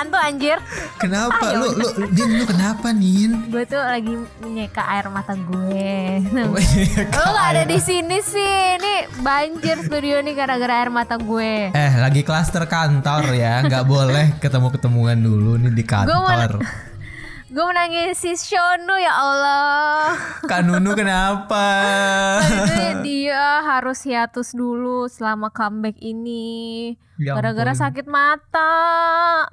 hantu anjir. Kenapa? Lu kenapa Nin? Gue tuh lagi menyeka air mata gue. Lo Lo gak ada di sini sih. Ini banjir studio nih gara-gara air mata gue. Lagi klaster kantor ya, nggak boleh ketemu-ketemuan dulu nih di kantor. Gue menangis si Shonu, ya Allah. Kak Nunu kenapa? Dia harus hiatus dulu selama comeback ini. Ya gara-gara ampun. sakit mata.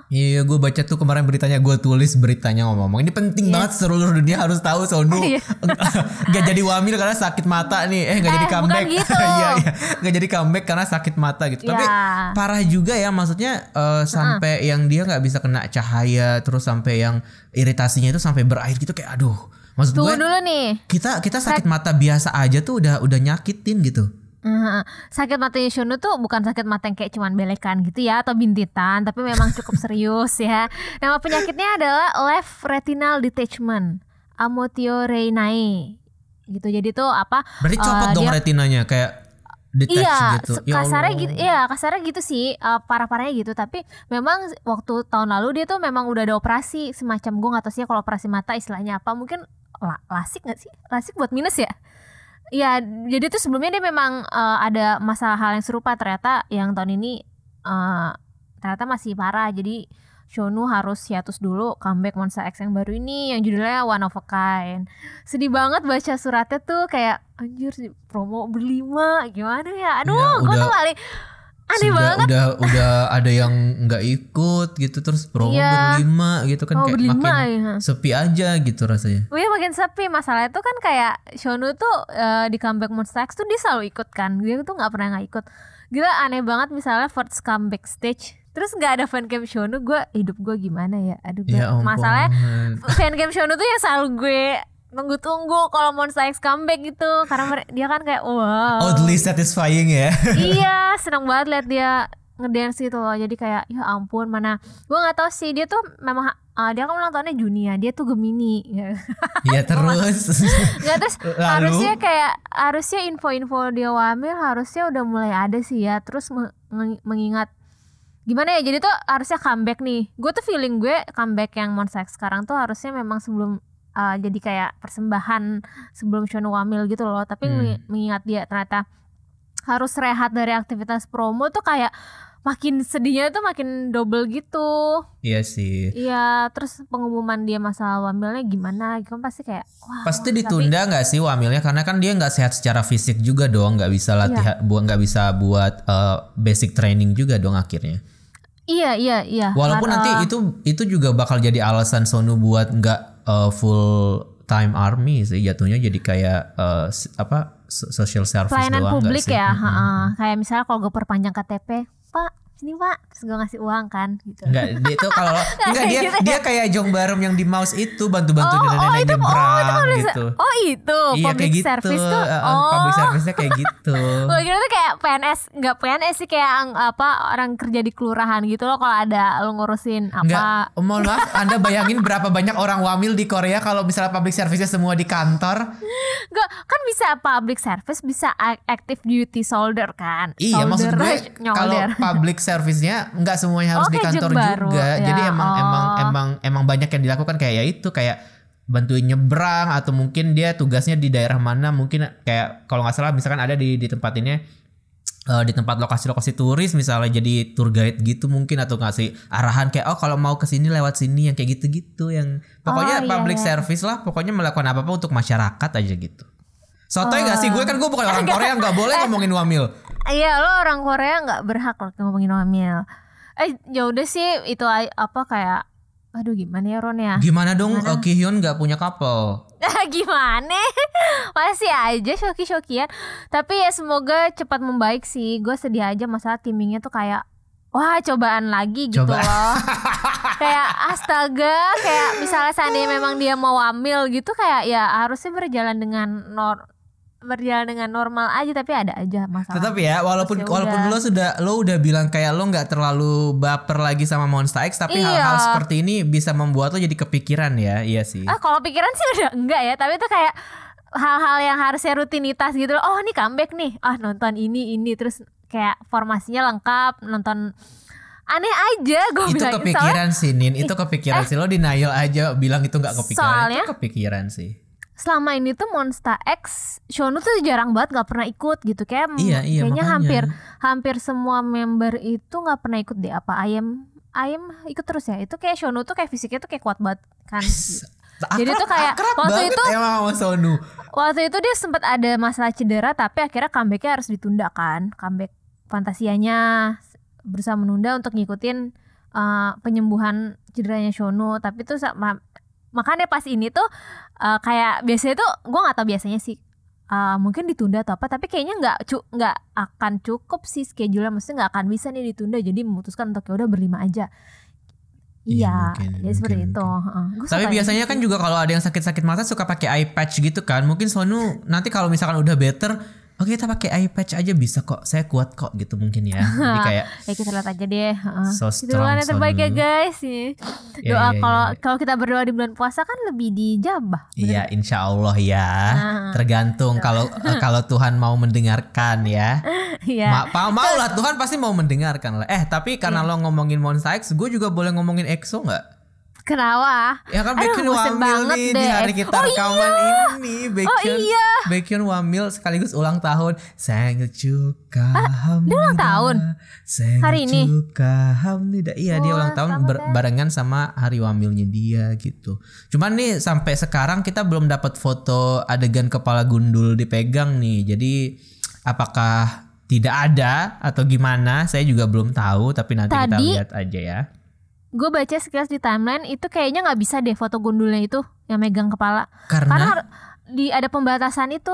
Iya, gue baca tuh kemarin beritanya, gue tulis beritanya ngomong. Ini penting banget, seluruh dunia harus tahu Sonu nggak jadi wamil karena sakit mata nih. Nggak jadi comeback. Bukan gitu. Iya, nggak jadi comeback karena sakit mata gitu. Tapi parah juga ya, maksudnya sampai yang dia nggak bisa kena cahaya, terus sampai yang iritasinya itu sampai berair gitu, kayak aduh. Maksud Tunggu gue dulu nih. kita sakit mata biasa aja tuh udah nyakitin gitu. Sakit matanya Shonu tuh bukan sakit mata yang kayak cuman belekan gitu ya atau bintitan, tapi memang cukup serius ya. Nama penyakitnya adalah left retinal detachment, amotioreinae gitu. Jadi tuh apa? Berarti copot dong retinanya, kayak detach gitu. Kasarnya gitu. Iya, kasarnya gitu sih. Parah-parahnya gitu. Tapi memang waktu tahun lalu dia tuh memang udah ada operasi semacam, gue nggak tahu sih kalau operasi mata istilahnya apa. Mungkin lasik nggak sih? Lasik buat minus ya? Iya, jadi tuh sebelumnya dia memang ada masalah hal yang serupa. Ternyata yang tahun ini ternyata masih parah. Jadi Shonu harus hiatus dulu comeback Monster X yang baru ini yang judulnya One of a Kind. Sedih banget baca suratnya tuh, kayak anjir promo berlima gimana ya. Aduh, gue tuh paling aneh banget. Udah ada yang nggak ikut gitu, terus promo berlima gitu kan, kayak berlima, makin sepi aja gitu rasanya. Iya, makin sepi. Masalah itu kan kayak Shonu tuh di comeback Monster X tuh dia selalu ikut kan. Dia tuh nggak pernah nggak ikut. Gila, aneh banget misalnya first comeback stage terus nggak ada fancam Shonu, hidup gue gimana ya? Aduh, masalahnya fancam Shonu tuh yang selalu gue tunggu-tunggu kalau Monster X comeback gitu, karena dia kan kayak wow, oddly satisfying ya. Iya, seneng banget lihat dia ngedance gitu loh. Jadi kayak ya ampun, mana gue nggak tahu sih, dia tuh memang dia kan ulang tahunnya Juni ya, dia tuh Gemini. Iya terus. Nggak, terus harusnya info-info dia wamil harusnya udah mulai ada sih ya. Terus mengingat gimana ya, jadi tuh harusnya comeback nih. Gue tuh feeling gue comeback yang Monster X sekarang tuh harusnya memang sebelum jadi kayak persembahan sebelum Shonu wamil gitu loh. Tapi mengingat dia ternyata harus rehat dari aktivitas promo tuh kayak makin sedihnya tuh makin double gitu. Iya sih. Iya, terus pengumuman dia masalah wamilnya gimana gitu pasti kayak wah, pasti ditunda nggak sih wamilnya, karena kan dia nggak sehat secara fisik juga dong, nggak bisa latihan, nggak bisa buat basic training juga dong akhirnya. Iya. Walaupun nanti itu juga bakal jadi alasan Shonu buat nggak full time army sih jatuhnya, jadi kayak social service pelayanan doang publik sih? ya. Kayak misalnya kalau gue perpanjang KTP, Pak sini Pak, terus gue ngasih uang kan gitu. Enggak, dia itu kalau dia kayak Jong Barum yang di Mouse itu bantu-bantu nenek-nenek nyebrang gitu. Oh itu iya, public kayak service gitu. tuh. Public service-nya kayak gitu. Gue kira tuh kayak PNS, enggak PNS sih, kayak orang kerja di kelurahan gitu loh, kalau ada lo ngurusin apa. Enggak, mohon maaf, Anda bayangin berapa banyak orang wamil di Korea kalau misalnya public service-nya semua di kantor. Enggak, kan bisa public service, bisa active duty soldier kan. Iya, maksud gue kalau nyolder. public service-nya nggak semuanya harus di kantor juga. Ya, jadi emang banyak yang dilakukan, kayak ya itu, kayak bantuin nyebrang, atau mungkin dia tugasnya di daerah mana, mungkin kayak kalau nggak salah misalkan ada di tempat ini, di tempat lokasi-lokasi turis misalnya jadi tour guide gitu mungkin, atau ngasih arahan kayak kalau mau ke sini lewat sini, yang kayak gitu-gitu, yang pokoknya public service lah, pokoknya melakukan apa-apa untuk masyarakat aja gitu. Sotoy gak sih? Gue bukan orang Korea, gak boleh ngomongin wamil. Iya, lo orang Korea gak berhak loh ngomongin wamil. Ya udah sih, itu kayak aduh gimana ya Ron ya? Gimana dong Ki-hyun gak punya couple? Gimana? Masih aja shoki-shokian. Tapi ya semoga cepat membaik sih. Gue sedih aja masalah timingnya tuh kayak wah, cobaan lagi gitu loh. Kayak astaga, kayak misalnya seandainya memang dia mau wamil gitu, kayak ya harusnya berjalan dengan normal aja, tapi ada aja masalah. Tetap ya, walaupun lo udah bilang kayak lo nggak terlalu baper lagi sama Monster X, tapi hal-hal seperti ini bisa membuat lo jadi kepikiran ya. Iya sih. Kalau pikiran sih udah enggak ya, tapi itu kayak hal-hal yang harusnya rutinitas gitu loh. Oh, ini comeback nih. Nonton ini terus kayak formasinya lengkap, nonton aneh aja gue Itu bilang. kepikiran sih Nin, itu kepikiran sih. Lo denial aja bilang itu gak kepikiran. Soalnya itu kepikiran sih. selama ini tuh Monsta X Shonu tuh jarang banget gak pernah ikut gitu. Iya, Kayaknya makanya. hampir semua member itu gak pernah ikut deh. Apa Ayam ikut terus ya. Itu kayak Shonu tuh kayak fisiknya tuh kayak kuat banget kan. Jadi tuh kayak waktu itu emang sama Sonu. Waktu itu dia sempat ada masalah cedera, tapi akhirnya comebacknya harus ditunda kan. Comeback Fantasianya berusaha menunda untuk ngikutin penyembuhan cederanya Shonu. Tapi tuh makanya pas ini tuh kayak biasanya tuh gue nggak tahu biasanya sih mungkin ditunda atau apa. Tapi kayaknya nggak akan cukup sih schedule-nya. Maksudnya nggak akan bisa nih ditunda. Jadi memutuskan untuk ya udah berlima aja. Iya, jadi seperti itu. Tapi biasanya kan juga kalau ada yang sakit-sakit mata suka pakai eye patch gitu kan. Mungkin Sonu nanti kalau misalkan udah better, oke kita pakai eye patch aja bisa kok. Saya kuat kok gitu mungkin ya. Jadi kayak ya kita lihat aja deh. So Itu doang yang terbaik ya guys. Doa kalau kita berdoa di bulan puasa kan lebih dijabah. Iya, insya Allah ya. Tergantung kalau Tuhan mau mendengarkan ya. Iya. Mau lah, Tuhan pasti mau mendengarkan lah. Tapi karena lo ngomongin Monsta X, gue juga boleh ngomongin EXO nggak? Kenapa? Ya kan Baekhyun wamil nih di hari kita rekaman ini. Baekhyun wamil sekaligus ulang tahun. Senget 축하합니다. Dia ulang tahun? Hari ini? 축하합니다. Iya, dia ulang tahun barengan sama hari wamilnya dia gitu. Cuman nih sampai sekarang kita belum dapat foto adegan kepala gundul dipegang nih. Jadi apakah tidak ada atau gimana? Saya juga belum tahu, tapi nanti kita lihat aja ya. Gue baca sekilas di timeline itu kayaknya nggak bisa deh foto gundulnya itu yang megang kepala. Karena ada pembatasan itu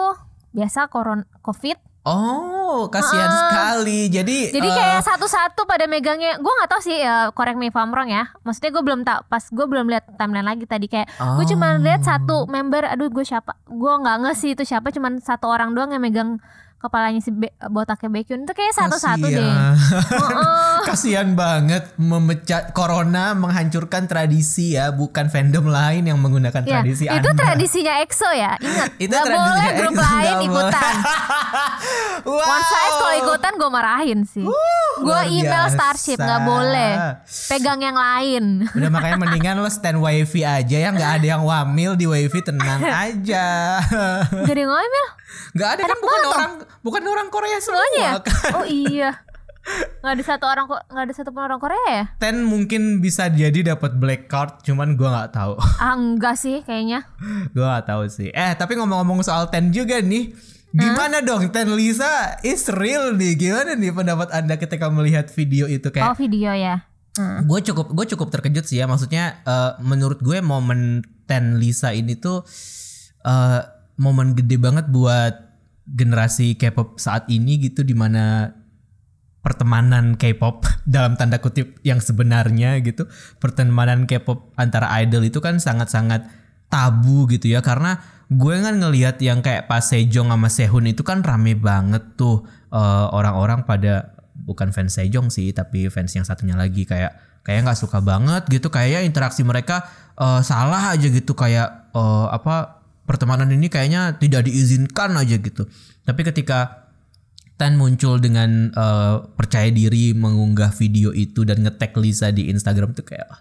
biasa COVID. Oh, kasihan sekali. Jadi kayak satu-satu pada megangnya. Gue nggak tahu sih, correct me if I'm wrong ya. Maksudnya gue belum tahu. Pas gue belum lihat timeline lagi tadi kayak gue cuma lihat satu member. Aduh, gue siapa? Gue nggak ngerti itu siapa. Cuman satu orang doang yang megang kepalanya si botaknya Baekhyun. Itu kayak satu-satu deh. Kasihan banget memecah corona, menghancurkan tradisi ya, bukan fandom lain yang menggunakan tradisi Anda. Itu tradisinya EXO ya, ingat. Gak boleh grup lain ikutan. One Size kalau ikutan gue marahin sih. Gue email Starship, gak boleh pegang yang lain. Udah makanya mendingan lo stand wifi aja ya, gak ada yang wamil di wifi, tenang aja. Gak ada yang wamil? Gak ada kan, bukan orang Korea semuanya kan? Oh iya. Nggak ada satupun orang Korea ya? Ten mungkin bisa jadi dapat black card, cuman gue nggak tahu. Enggak sih kayaknya. Gue nggak tahu sih. Tapi ngomong-ngomong soal Ten juga nih, gimana dong Ten Lisa is real nih? Gimana nih pendapat Anda ketika melihat video itu kayak? Video ya. Gue cukup terkejut sih ya. Maksudnya menurut gue momen Ten Lisa ini tuh momen gede banget buat generasi K-pop saat ini gitu, dimana pertemanan K-pop dalam tanda kutip yang sebenarnya gitu, pertemanan K-pop antara idol itu kan sangat-sangat tabu gitu ya. Karena gue kan ngelihat yang kayak pas Sejong sama Sehun itu kan rame banget tuh, orang-orang pada bukan fans Sejong sih, tapi fans yang satunya lagi kayak nggak suka banget gitu, kayak interaksi mereka salah aja gitu, kayak pertemanan ini kayaknya tidak diizinkan aja gitu. Tapi ketika Ten muncul dengan percaya diri mengunggah video itu dan nge-tag Lisa di Instagram tuh kayak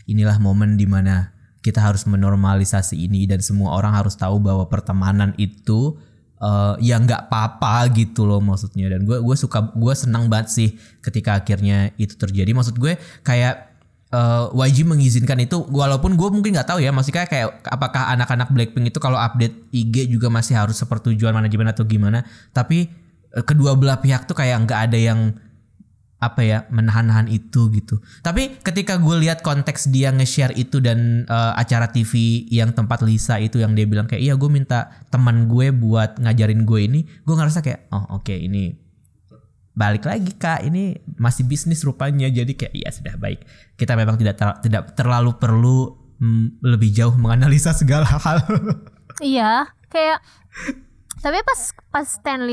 inilah momen dimana kita harus menormalisasi ini dan semua orang harus tahu bahwa pertemanan itu ya nggak apa-apa gitu loh maksudnya. Dan gue senang banget sih ketika akhirnya itu terjadi. Maksud gue kayak YG mengizinkan itu, walaupun gue mungkin nggak tahu ya, maksudnya kayak apakah anak-anak Blackpink itu kalau update IG juga masih harus sepertujuan manajemen atau gimana. Tapi kedua belah pihak tuh kayak nggak ada yang menahan-nahan itu gitu. Tapi ketika gue lihat konteks dia nge-share itu dan acara TV yang tempat Lisa itu yang dia bilang kayak iya gue minta teman gue buat ngajarin gue ini, gue ngerasa kayak oke, ini balik lagi kak, ini masih bisnis rupanya. Jadi kayak iya sudah baik, kita memang tidak terlalu perlu lebih jauh menganalisa segala hal. Iya kayak. Tapi pas Ten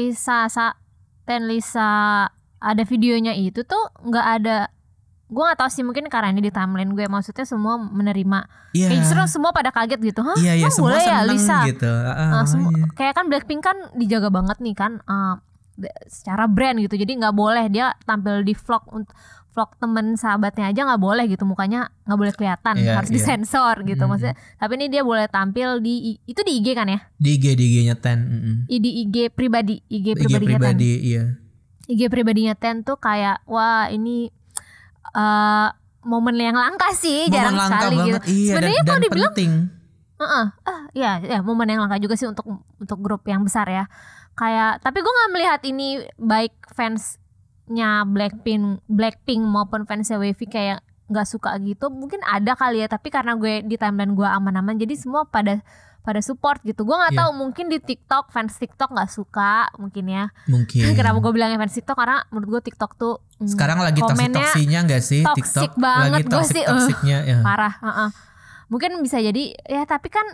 Lisa ada videonya itu tuh nggak ada, gue nggak tahu sih, mungkin karena ini di timeline gue, maksudnya semua menerima. Yeah. Kayak justru semua pada kaget gitu, Iya, semua boleh ya Lisa gitu. Kayak kan Blackpink kan dijaga banget nih kan secara brand gitu, jadi nggak boleh dia tampil di vlog vlog temen sahabatnya aja nggak boleh gitu, mukanya nggak boleh kelihatan, harus disensor gitu maksudnya. Tapi ini dia boleh tampil di itu di IG kan ya? Di IG-nya Ten. Di IG pribadi, IG pribadinya Ten tuh kayak wah ini momen yang langka sih, jarang sekali gitu. Iya, sebenarnya kalau dibilang penting. Ya momen yang langka juga sih untuk grup yang besar ya. Kayak tapi gue nggak melihat ini baik fansnya Blackpink maupun fansnya Wavy kayak nggak suka gitu. Mungkin ada kali ya, tapi karena gue di timeline gue aman-aman, jadi semua pada support gitu. Gue nggak tahu, mungkin di TikTok fans TikTok nggak suka mungkin ya. Mungkin. Kenapa gue bilangnya fans TikTok, karena menurut gue TikTok tuh sekarang lagi toksik-toksinya nggak sih? Toksik TikTok banget lagi toksik-toksiknya ya. Parah. Mungkin bisa jadi ya, tapi kan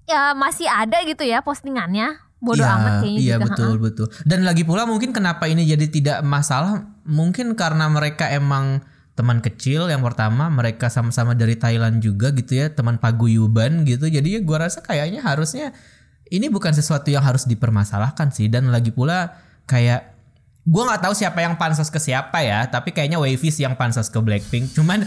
ya masih ada gitu ya postingannya. Bodoh amat kayaknya iya, juga. Iya betul. Dan lagi pula mungkin kenapa ini jadi tidak masalah, mungkin karena mereka emang teman kecil yang pertama, mereka sama-sama dari Thailand juga gitu ya, teman paguyuban gitu. Jadi ya gue rasa kayaknya harusnya ini bukan sesuatu yang harus dipermasalahkan sih. Dan lagi pula kayak gue nggak tahu siapa yang pansos ke siapa ya, tapi kayaknya Wavy sih yang pansos ke Blackpink. Cuman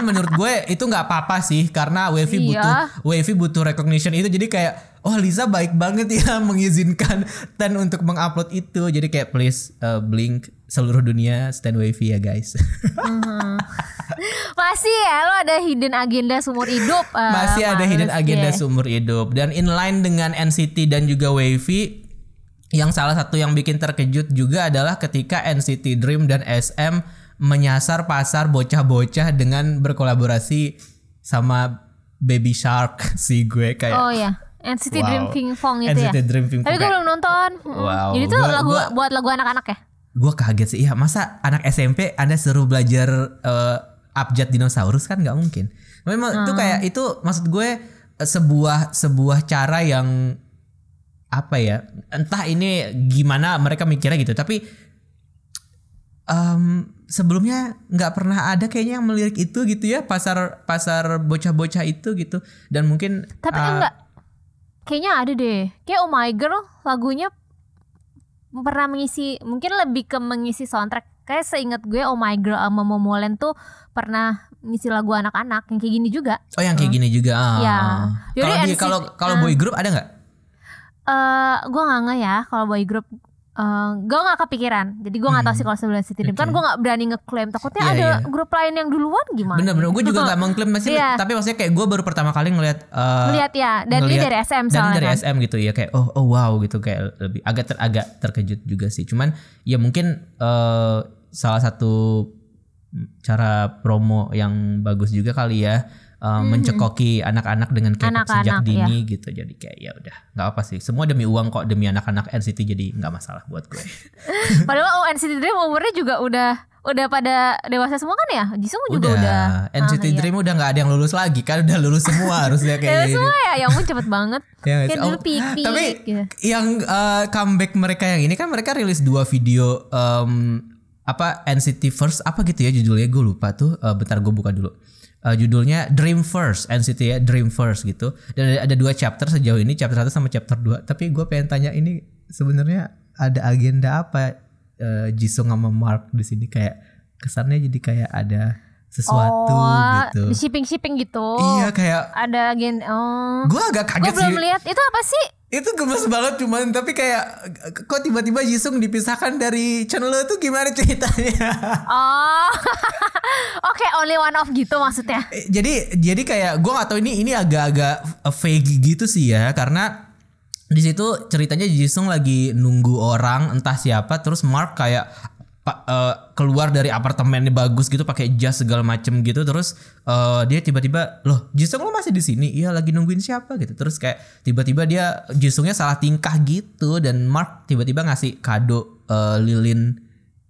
menurut gue itu nggak apa-apa sih, karena Wavy butuh recognition itu. Jadi kayak Lisa baik banget ya mengizinkan Ten untuk mengupload itu. Jadi kayak please Blink seluruh dunia stand Wavy ya guys. Masih ya, lo ada hidden agenda seumur hidup. Masih ada hidden agenda seumur hidup. Dan inline dengan NCT dan juga Wavy, yang salah satu yang bikin terkejut juga adalah ketika NCT Dream dan SM menyasar pasar bocah-bocah dengan berkolaborasi sama Baby Shark. Si gue kayak NCT Dream Pinkfong itu NCT ya. Dream Pinkfong. Tapi gue belum nonton. Jadi itu buat lagu anak-anak ya? Gue kaget sih. Iya, masa anak SMP Anda suruh belajar abjad dinosaurus, kan nggak mungkin. Memang itu kayak itu maksud gue sebuah cara yang apa ya, entah ini gimana mereka mikirnya gitu, tapi sebelumnya nggak pernah ada kayaknya yang melirik itu gitu ya, pasar bocah-bocah itu gitu. Dan mungkin tapi enggak, kayaknya ada deh, kayak Oh My Girl lagunya pernah mengisi, mungkin lebih ke mengisi soundtrack. Kayak seingat gue Oh My Girl sama Momoland tuh pernah ngisi lagu anak-anak yang kayak gini juga. Oh yang kayak gini juga. Ya. Kalau boy group ada nggak? Gue nggak nge ya kalau boy group. Gue nggak kepikiran, jadi gue nggak tahu sih kalau sebelum NCT Dream. Kan gue nggak berani ngeklaim, takutnya ada grup lain yang duluan gimana. Bener gue juga nggak mengklaim masih. Tapi maksudnya kayak gue baru pertama kali ngelihat ya, dan ini dari SM soalnya. Dan dari SM gitu ya, kayak oh wow gitu, kayak lebih agak terkejut juga sih. Cuman ya mungkin salah satu cara promo yang bagus juga kali ya. Mencekoki anak-anak dengan K-pop sejak dini gitu. Jadi kayak ya udah nggak apa sih, semua demi uang kok, demi anak-anak NCT, jadi nggak masalah buat gue. Padahal NCT Dream umurnya juga udah pada dewasa semua kan ya. Jisung juga udah. NCT Dream udah nggak ada yang lulus lagi kan, udah lulus semua harusnya kayak semua ya. Yang pun cepet banget. Kayak dulu Pik. Tapi yang comeback mereka yang ini kan, mereka rilis 2 video NCT First apa gitu ya judulnya, gue lupa tuh. Bentar gue buka dulu. Judulnya Dream First, NCT ya, Dream First gitu. Dan ada 2 chapter sejauh ini, chapter 1 sama chapter 2. Tapi gue pengen tanya, ini sebenarnya ada agenda apa Jisung sama Mark di sini? Kayak kesannya jadi kayak ada sesuatu gitu. Di shipping gitu. Iya, kayak ada agenda. Gue agak kaget sih. Gue belum lihat itu apa sih? Itu gemes banget, cuman tapi kayak kok tiba-tiba Jisung dipisahkan dari channel itu, gimana ceritanya? Oke, only one off gitu maksudnya. Jadi kayak gue gak tahu, ini agak-agak vague gitu sih ya, karena di situ ceritanya Jisung lagi nunggu orang entah siapa, terus Mark kayak keluar dari apartemennya bagus gitu pakai jas segala macem gitu, terus dia tiba-tiba, loh Jisung lo masih di sini? Iya, lagi nungguin siapa gitu. Terus kayak tiba-tiba Jisungnya salah tingkah gitu, dan Mark tiba-tiba ngasih kado lilin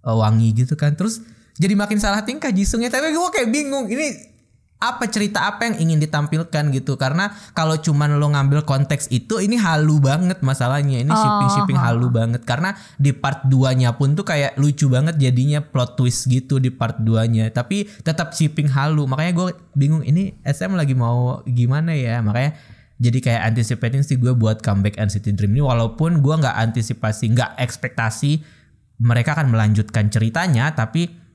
wangi gitu kan, terus jadi makin salah tingkah Jisungnya. Tapi gue kayak bingung, ini apa cerita apa yang ingin ditampilkan gitu, karena kalau cuman lo ngambil konteks itu, ini halu banget masalahnya. Ini shipping halu banget, karena di part 2-nya pun tuh kayak lucu banget jadinya, plot twist gitu di part 2-nya, tapi tetap shipping halu. Makanya gue bingung, ini SM lagi mau gimana ya. Makanya jadi kayak anticipating sih gue buat comeback NCT Dream ini, walaupun gue nggak ekspektasi mereka akan melanjutkan ceritanya, tapi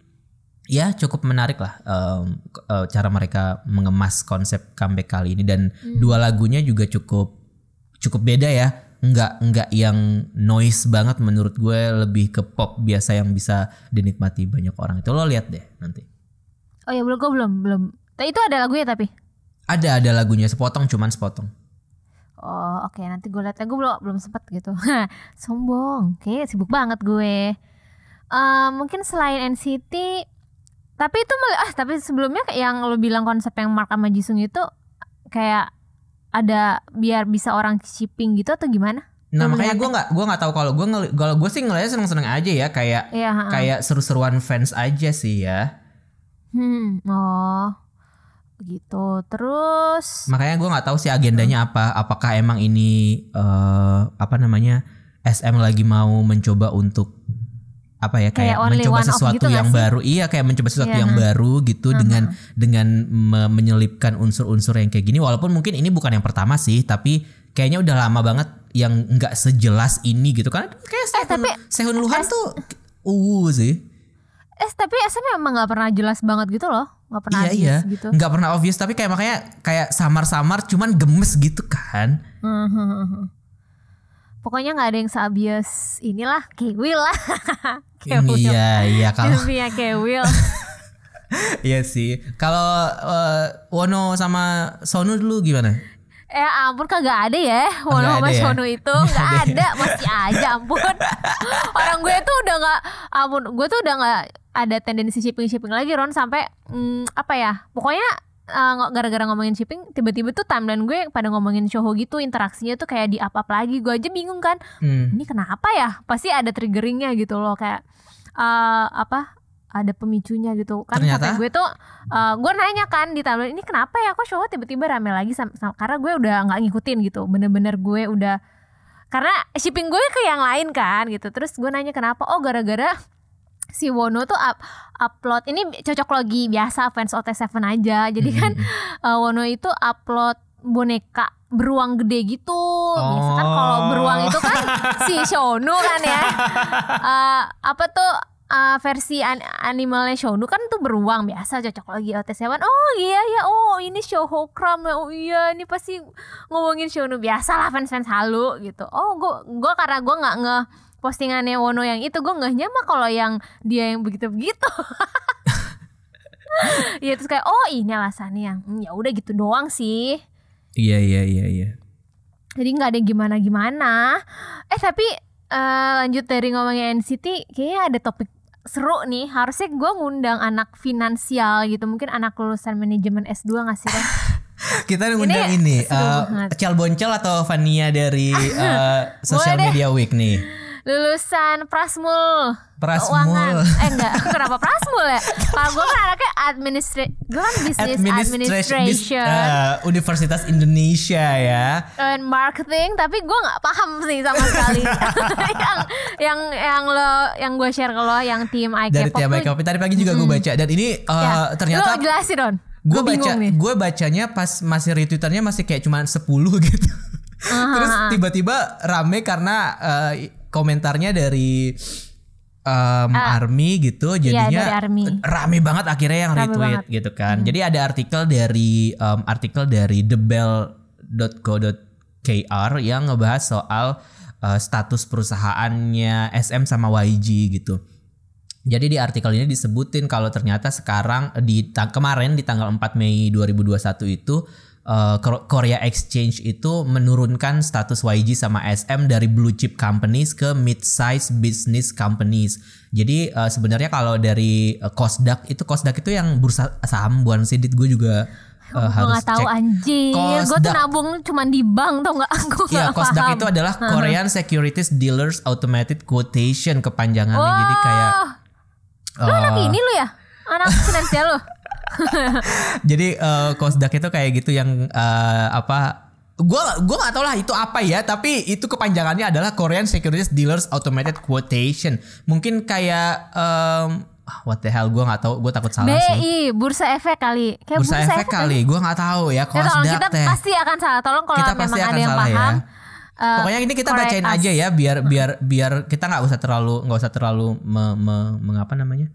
ya cukup menarik lah cara mereka mengemas konsep comeback kali ini, dan dua lagunya juga cukup beda ya. Enggak yang noise banget, menurut gue lebih ke pop biasa yang bisa dinikmati banyak orang. Itu lo lihat deh nanti. Oh ya, gue belum. Itu ada lagunya tapi. Ada lagunya, cuman sepotong. Oh oke, nanti gue lihat. Gue belum sempet gitu. Sombong, kayak sibuk banget gue. Mungkin selain NCT, tapi itu tapi sebelumnya yang lo bilang konsep yang Mark sama Jisung itu kayak ada biar bisa orang shipping gitu atau gimana? Nah makanya gue nggak tahu, kalau gue sih ngeliatnya seneng-seneng aja ya, kayak seru-seruan fans aja sih ya. Oh gitu. Terus makanya gue nggak tahu sih agendanya apa. Apakah emang ini SM lagi mau mencoba untuk kayak mencoba sesuatu gitu yang baru. Iya, kayak mencoba sesuatu yang baru gitu dengan menyelipkan unsur-unsur yang kayak gini. Walaupun mungkin ini bukan yang pertama sih, tapi kayaknya udah lama banget yang nggak sejelas ini gitu kan. Kayak Sehun Luhan tuh sih. Tapi SM memang nggak pernah jelas banget gitu loh, nggak pernah obvious gitu. Nggak pernah obvious, tapi kayak makanya kayak samar-samar cuman gemes gitu kan. Pokoknya nggak ada yang seobvious inilah K-Will lah. Iya kalau K-Will. Iya sih. Kalau Wono sama Sonu dulu gimana? Ampun, kagak ada ya Wono sama Sonu itu. Nggak ada, masih aja ampun. Orang gue tuh udah nggak, gue tuh udah nggak ada tendensi shipping lagi Ron, sampai pokoknya gara-gara ngomongin shipping, tiba-tiba tuh timeline gue pada ngomongin Shouho gitu, interaksinya tuh kayak di up lagi. Gue aja bingung kan, ini kenapa ya? Pasti ada triggeringnya gitu loh, kayak ada pemicunya gitu kan. Ternyata sampai gue tuh gue nanya kan di timeline, ini kenapa ya kok Shouho tiba-tiba rame lagi karena gue udah nggak ngikutin gitu, bener-bener gue udah, karena shipping gue ke yang lain kan gitu. Terus gue nanya kenapa, gara-gara si Wono tuh upload, ini cocok logi biasa fans OT7 aja. Jadi kan Wono itu upload boneka beruang gede gitu. Biasa kan kalau beruang itu kan si Shonu kan ya. Versi animalnya Shonu kan tuh beruang biasa, cocok logi OT7. Oh iya ya, ini Shouho Cram ya. Oh iya, ini pasti ngomongin Shonu, biasalah fans halu gitu. Gue karena gue nggak postingannya Wono yang itu, gue ngehnya mah kalau yang dia yang begitu-begitu. Ya terus kayak ini alasannya yang ya udah gitu doang sih. Iya. Jadi nggak ada gimana-gimana. Tapi lanjut dari ngomongin NCT, kayaknya ada topik seru nih. Harusnya gue ngundang anak finansial gitu, mungkin anak lulusan manajemen S2 nggak sih kan? Kita ngundang ini Cal Boncel atau Vania dari Social Media Week nih. Lulusan Prasmul. Enggak, kenapa Prasmul ya? Kalau gue kan anaknya gue kan business administration, Universitas Indonesia ya. And marketing, tapi gue nggak paham sih sama sekali. yang gue share ke lo, yang tim dari tim iKpop tadi pagi juga gue baca, dan ini ternyata lo jelasin Don. Gue bacanya pas masih retweetannya masih kayak cuma 10 gitu. Terus tiba-tiba rame karena komentarnya dari Army gitu, jadinya rame banget akhirnya yang retweet gitu kan. Jadi ada artikel dari thebell.co.kr yang ngebahas soal status perusahaannya SM sama YG gitu. Jadi di artikel ini disebutin kalau ternyata sekarang kemarin di tanggal 4 Mei 2021 itu Korea Exchange itu menurunkan status YG sama SM dari blue chip companies ke mid-size business companies. Jadi sebenarnya kalau dari Kosdaq itu yang bursa saham, bukan sih, gue juga harus cek. Gue gak tahu anjir, gue tuh nabung cuma di bank tau gak? Iya, Kosdaq itu adalah Korean Securities Dealers Automated Quotation kepanjangannya. Jadi kayak lu anak ini lu ya? Anak finansial lu? Jadi Kosdaq itu kayak gitu yang gua nggak tahu lah itu apa ya, tapi itu kepanjangannya adalah Korean Securities Dealers Automated Quotation. Mungkin kayak what the hell, gua nggak tahu, gua takut salah sih. BI, Bursa Efek kali. Kayak Bursa Efek kali, gua nggak tahu ya. Kosdaq kita pasti akan salah. Tolong kalau memang ada yang paham. Ya. Pokoknya ini kita bacain aja ya, biar kita nggak usah terlalu mengapa namanya,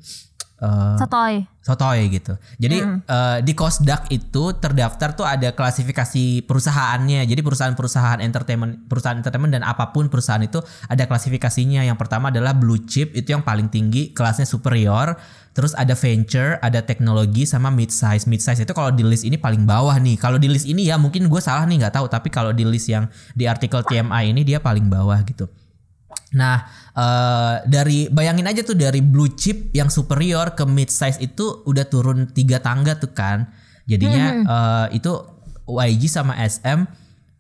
Sotoy gitu. Jadi di Kosdaq itu terdaftar tuh ada klasifikasi perusahaannya. Jadi perusahaan entertainment dan apapun perusahaan itu ada klasifikasinya. Yang pertama adalah blue chip, itu yang paling tinggi, kelasnya superior. Terus ada venture, ada teknologi, sama mid size. Mid size itu kalau di list ini paling bawah nih. Kalau di list ini ya mungkin gue salah nih, nggak tahu. Tapi kalau di list yang di artikel TMI ini dia paling bawah gitu. Nah, dari bayangin aja tuh, dari blue chip yang superior ke mid size itu udah turun 3 tangga tuh kan. Jadinya itu YG sama SM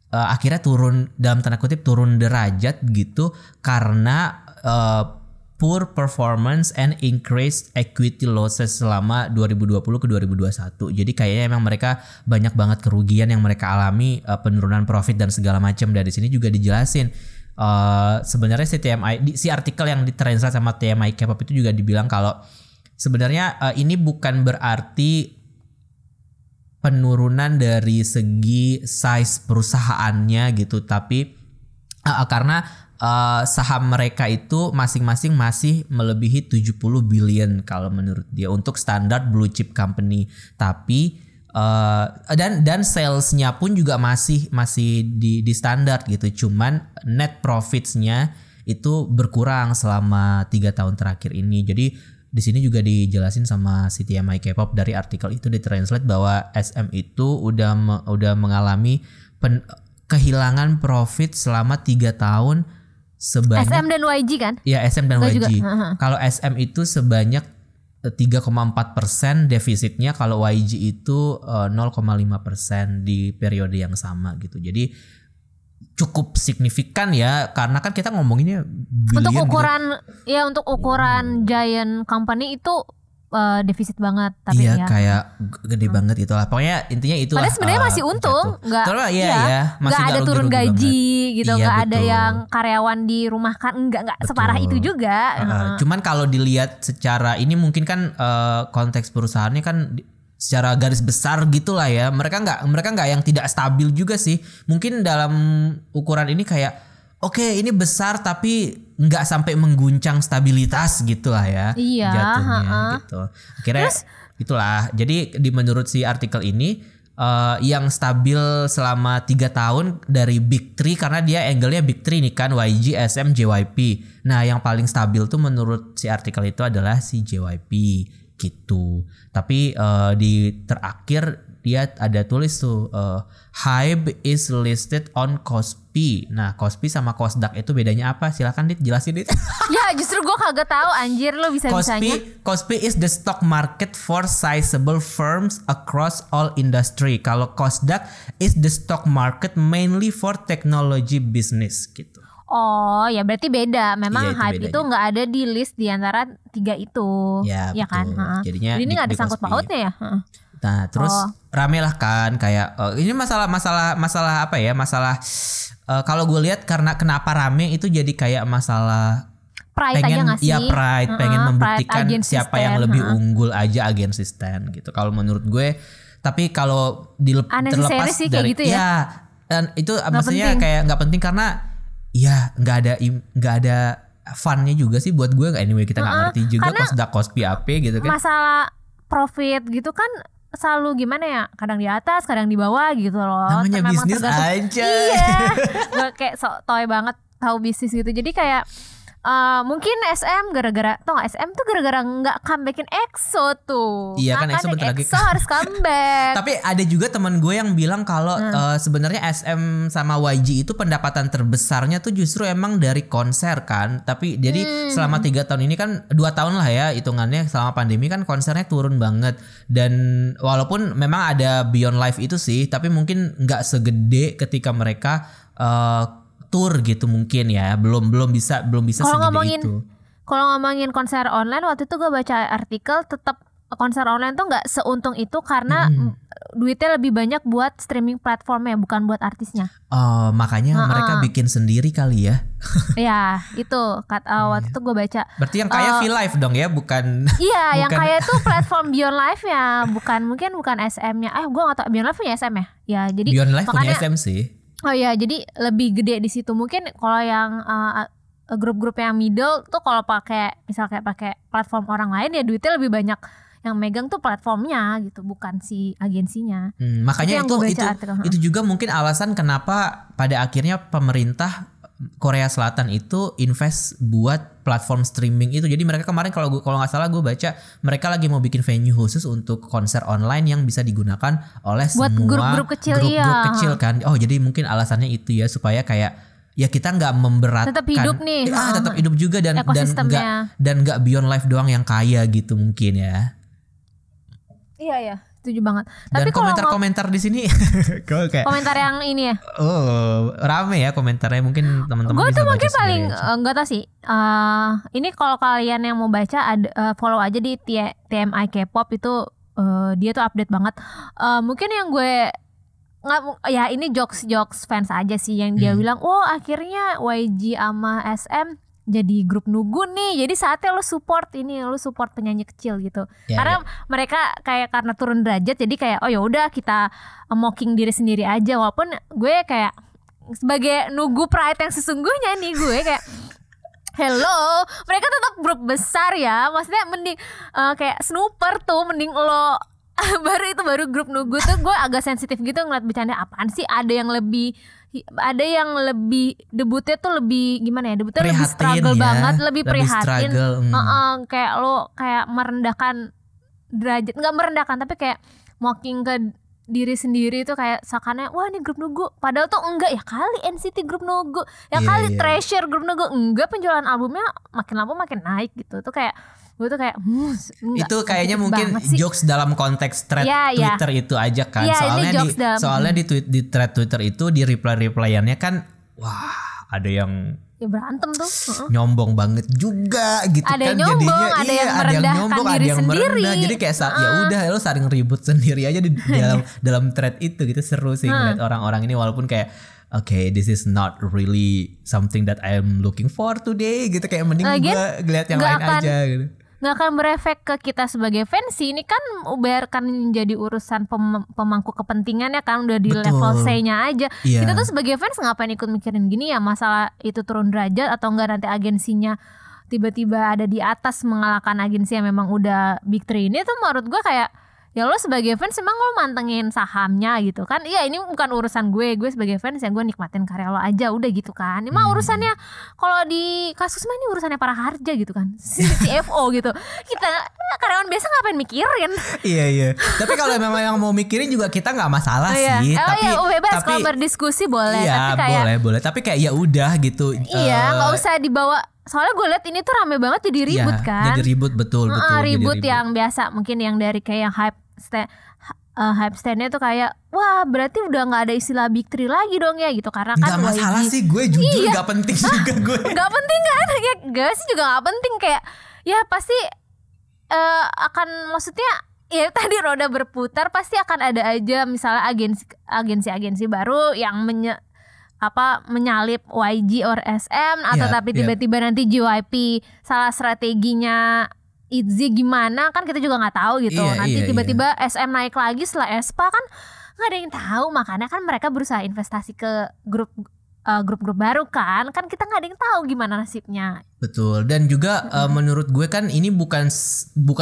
akhirnya turun, dalam tanda kutip turun derajat gitu, karena poor performance and increased equity losses selama 2020 ke 2021. Jadi kayaknya emang mereka banyak banget kerugian yang mereka alami, penurunan profit dan segala macam. Dari sini juga dijelasin. Sebenarnya si artikel yang ditranslate sama TMI K-pop itu juga dibilang kalau sebenarnya ini bukan berarti penurunan dari segi size perusahaannya gitu, tapi karena saham mereka itu masing-masing masih melebihi 70 billion kalau menurut dia untuk standar blue chip company. Tapi dan salesnya pun juga masih di standar gitu, cuman net profitsnya itu berkurang selama 3 tahun terakhir ini. Jadi di sini juga dijelasin sama si TMI K-pop, dari artikel itu ditranslate bahwa SM itu udah mengalami kehilangan profit selama 3 tahun sebanyak SM dan YG kan? Ya, SM dan YG. Kalau SM itu sebanyak 3,4% defisitnya, kalau YG itu 0,5% di periode yang sama gitu. Jadi cukup signifikan ya, karena kan kita ngomonginnya billion untuk ukuran gitu. Ya untuk ukuran giant company itu defisit banget, tapi iya, ya kayak gede banget itulah. Pokoknya intinya itu. Padahal sebenarnya masih untung, nggak ada turun gaji gitu, nggak ada yang karyawan dirumahkan, nggak separah itu juga. Cuman kalau dilihat secara ini mungkin kan konteks perusahaannya kan secara garis besar gitulah ya. Mereka nggak yang tidak stabil juga sih. Mungkin dalam ukuran ini kayak oke, ini besar tapi nggak sampai mengguncang stabilitas gitulah ya. Iya, jatuhnya gitu. Akhirnya itulah. Jadi menurut si artikel ini yang stabil selama 3 tahun dari Big 3, karena dia angle-nya Big 3 nih kan, YG, SM, JYP. Nah, yang paling stabil tuh menurut si artikel itu adalah si JYP gitu. Tapi di terakhir dia ada tulis tuh HYBE is listed on Kospi. Nah, Kospi sama Kosdaq itu bedanya apa? Silakan Dit, jelasin Dit. Ya, justru gue kagak tahu, anjir lo bisa-bisanya. Kospi is the stock market for sizable firms across all industry. Kalau Kosdaq is the stock market mainly for technology business gitu. Oh, ya berarti beda. Memang itu HYBE itu nggak ada di list di antara 3 itu. Ya kan? Jadinya jadi ini nggak ada sangkut pautnya ya? Nah, terus rame lah kan kayak ini masalah apa ya? Masalah kalau gue lihat karena kenapa rame itu jadi kayak masalah pride pengen, aja gak sih? Ya pride, pengen membuktikan siapa yang lebih unggul aja against stand gitu. Kalau menurut gue, tapi kalau terlepas sih, dari kayak gitu ya dan itu maksudnya penting. Kayak nggak penting karena ya nggak ada funnya juga sih buat gue. Anyway, kita nggak ngerti juga Kosdaq Kospi apa gitu kan. Masalah profit gitu kan selalu gimana ya, kadang di atas kadang di bawah gitu loh. Namanya bisnis aja. Iya, gue kayak toy banget tahu bisnis gitu. Jadi kayak mungkin SM SM tuh gara-gara nggak comebackin EXO tuh. Iya kan, EXO bentar lagi EXO harus comeback. Tapi ada juga teman gue yang bilang kalau sebenarnya SM sama YG itu pendapatan terbesarnya tuh justru emang dari konser kan. Tapi jadi selama 3 tahun ini kan 2 tahun lah ya hitungannya, selama pandemi kan konsernya turun banget. Dan walaupun memang ada Beyond Live itu sih, tapi mungkin nggak segede ketika mereka tour gitu mungkin ya, belum bisa segede itu. Kalau ngomongin konser online, waktu itu gue baca artikel, tetap konser online tuh nggak seuntung itu karena duitnya lebih banyak buat streaming platformnya, bukan buat artisnya. Makanya mereka bikin sendiri kali ya. Ya itu waktu itu gue baca. Berarti yang kaya V-Live dong ya, bukan? Iya, yang kaya tuh platform Beyond Live ya, bukan SM-nya. Gue nggak tahu Beyond Live punya SM ya. Ya jadi Beyond Live punya SM sih. Oh iya, jadi lebih gede di situ. Mungkin kalau yang grup-grup yang middle tuh kalau pakai misal kayak pakai platform orang lain ya duitnya lebih banyak yang megang tuh platformnya gitu, bukan si agensinya. Makanya itu juga mungkin alasan kenapa pada akhirnya pemerintah Korea Selatan itu invest buat platform streaming itu. Jadi mereka kemarin kalau nggak salah gue baca mereka lagi mau bikin venue khusus untuk konser online yang bisa digunakan oleh buat semua grup-grup kecil, kecil kan. Oh jadi mungkin alasannya itu ya, supaya kayak ya kita nggak memberatkan, tetap hidup nih, tetap hidup juga dan nggak beyond life doang yang kaya gitu mungkin ya. Iya setuju banget. Dan tapi komentar di sini kayak komentar yang ini ya. Oh, rame ya komentarnya, mungkin teman-teman bisa baca. Gue tuh mungkin paling enggak tahu sih. Ini kalau kalian yang mau baca follow aja di TMI K-pop itu dia tuh update banget. Mungkin yang gue nggak ya ini jokes fans aja sih yang dia bilang, "Oh, akhirnya YG sama SM jadi grup Nugu nih, jadi saatnya lu support penyanyi kecil gitu." Karena mereka kayak karena turun derajat, jadi kayak oh ya udah kita mocking diri sendiri aja. Walaupun gue kayak sebagai Nugu pride yang sesungguhnya nih, gue kayak hello, mereka tetap grup besar ya, maksudnya mending kayak Snooper tuh mending lo baru grup Nugu tuh gue agak sensitif gitu ngeliat bercanda, apaan sih ada yang lebih debutnya tuh lebih gimana ya, debutnya prihatin, lebih struggle ya, banget, lebih prihatin, kayak lo kayak merendahkan derajat, nggak merendahkan tapi kayak mocking ke diri sendiri tuh kayak seakannya wah ini grup Nugu, padahal tuh enggak ya kali NCT grup Nugu ya kali Treasure grup Nugu, enggak, penjualan albumnya makin lama makin naik gitu tuh kayak gue tuh kayak itu kayaknya mungkin jokes dalam konteks thread Twitter itu aja kan. Soalnya di thread Twitter itu di replyannya kan wah ada yang berantem tuh nyombong banget juga gitu ada kan, nyombong, jadinya ada yang merendahkan diri sendiri. Jadi kayak ya udah lo saling ribut sendiri aja di dalam thread itu gitu. Seru sih ngeliat orang-orang ini, walaupun kayak okay, this is not really something that I'm looking for today gitu, kayak mending gue ngeliat yang lain aja gitu. Nggak akan berefek ke kita sebagai fans sih. Ini kan biarkan menjadi urusan pemangku kepentingan ya kan, udah di level C-nya aja. Kita tuh sebagai fans ngapain ikut mikirin gini ya, masalah itu turun derajat atau enggak nanti agensinya tiba-tiba ada di atas mengalahkan agensi yang memang udah big three. Ini tuh menurut gue kayak ya lo sebagai fans emang lo mantengin sahamnya gitu kan. Iya ini bukan urusan gue sebagai fans ya gue nikmatin karya lo aja udah gitu kan. Ini mah urusannya kalau di kasus mah ini urusannya para harja gitu kan, CFO gitu. Kita karyawan biasa ngapain mikirin. Iya tapi kalau memang yang mau mikirin juga kita nggak masalah sih. Bebas kalau berdiskusi boleh. Iya tapi kayak, boleh tapi kayak ya udah gitu. Iya nggak usah dibawa. Soalnya gue liat ini tuh rame banget jadi ribut kan. Jadi ribut betul. Ribut yang biasa mungkin yang dari kayak yang hype stand-nya tuh kayak wah berarti udah nggak ada istilah big three lagi dong ya gitu, karena kan nggak masalah sih, gue jujur nggak penting juga gue. Nggak penting kan ya, gue sih juga nggak penting, kayak ya pasti akan maksudnya ya tadi roda berputar pasti akan ada aja misalnya agensi baru yang menyalip YG or SM atau tapi tiba-tiba nanti JYP salah strateginya ITZY gimana kan kita juga nggak tahu gitu. Nanti tiba-tiba SM naik lagi setelah aespa kan nggak ada yang tahu, makanya kan mereka berusaha investasi ke grup baru kan kita nggak ada yang tahu gimana nasibnya. Betul. Dan juga menurut gue kan ini bukan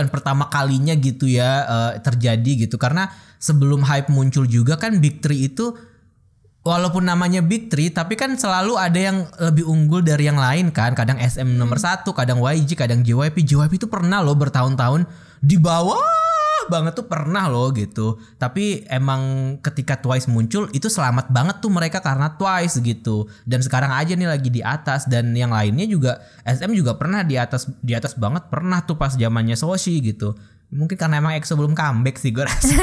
pertama kalinya gitu ya terjadi gitu, karena sebelum hype muncul juga kan Big Three itu walaupun namanya Big Three tapi kan selalu ada yang lebih unggul dari yang lain kan. Kadang SM nomor 1, kadang YG, kadang JYP. JYP itu pernah loh bertahun-tahun di bawah banget tuh pernah loh gitu. Tapi emang ketika Twice muncul itu selamat banget tuh mereka karena Twice gitu. Dan sekarang aja nih lagi di atas, dan yang lainnya juga SM juga pernah di atas banget, pernah tuh pas zamannya Soshi gitu. Mungkin karena emang EXO belum comeback sih gue rasa.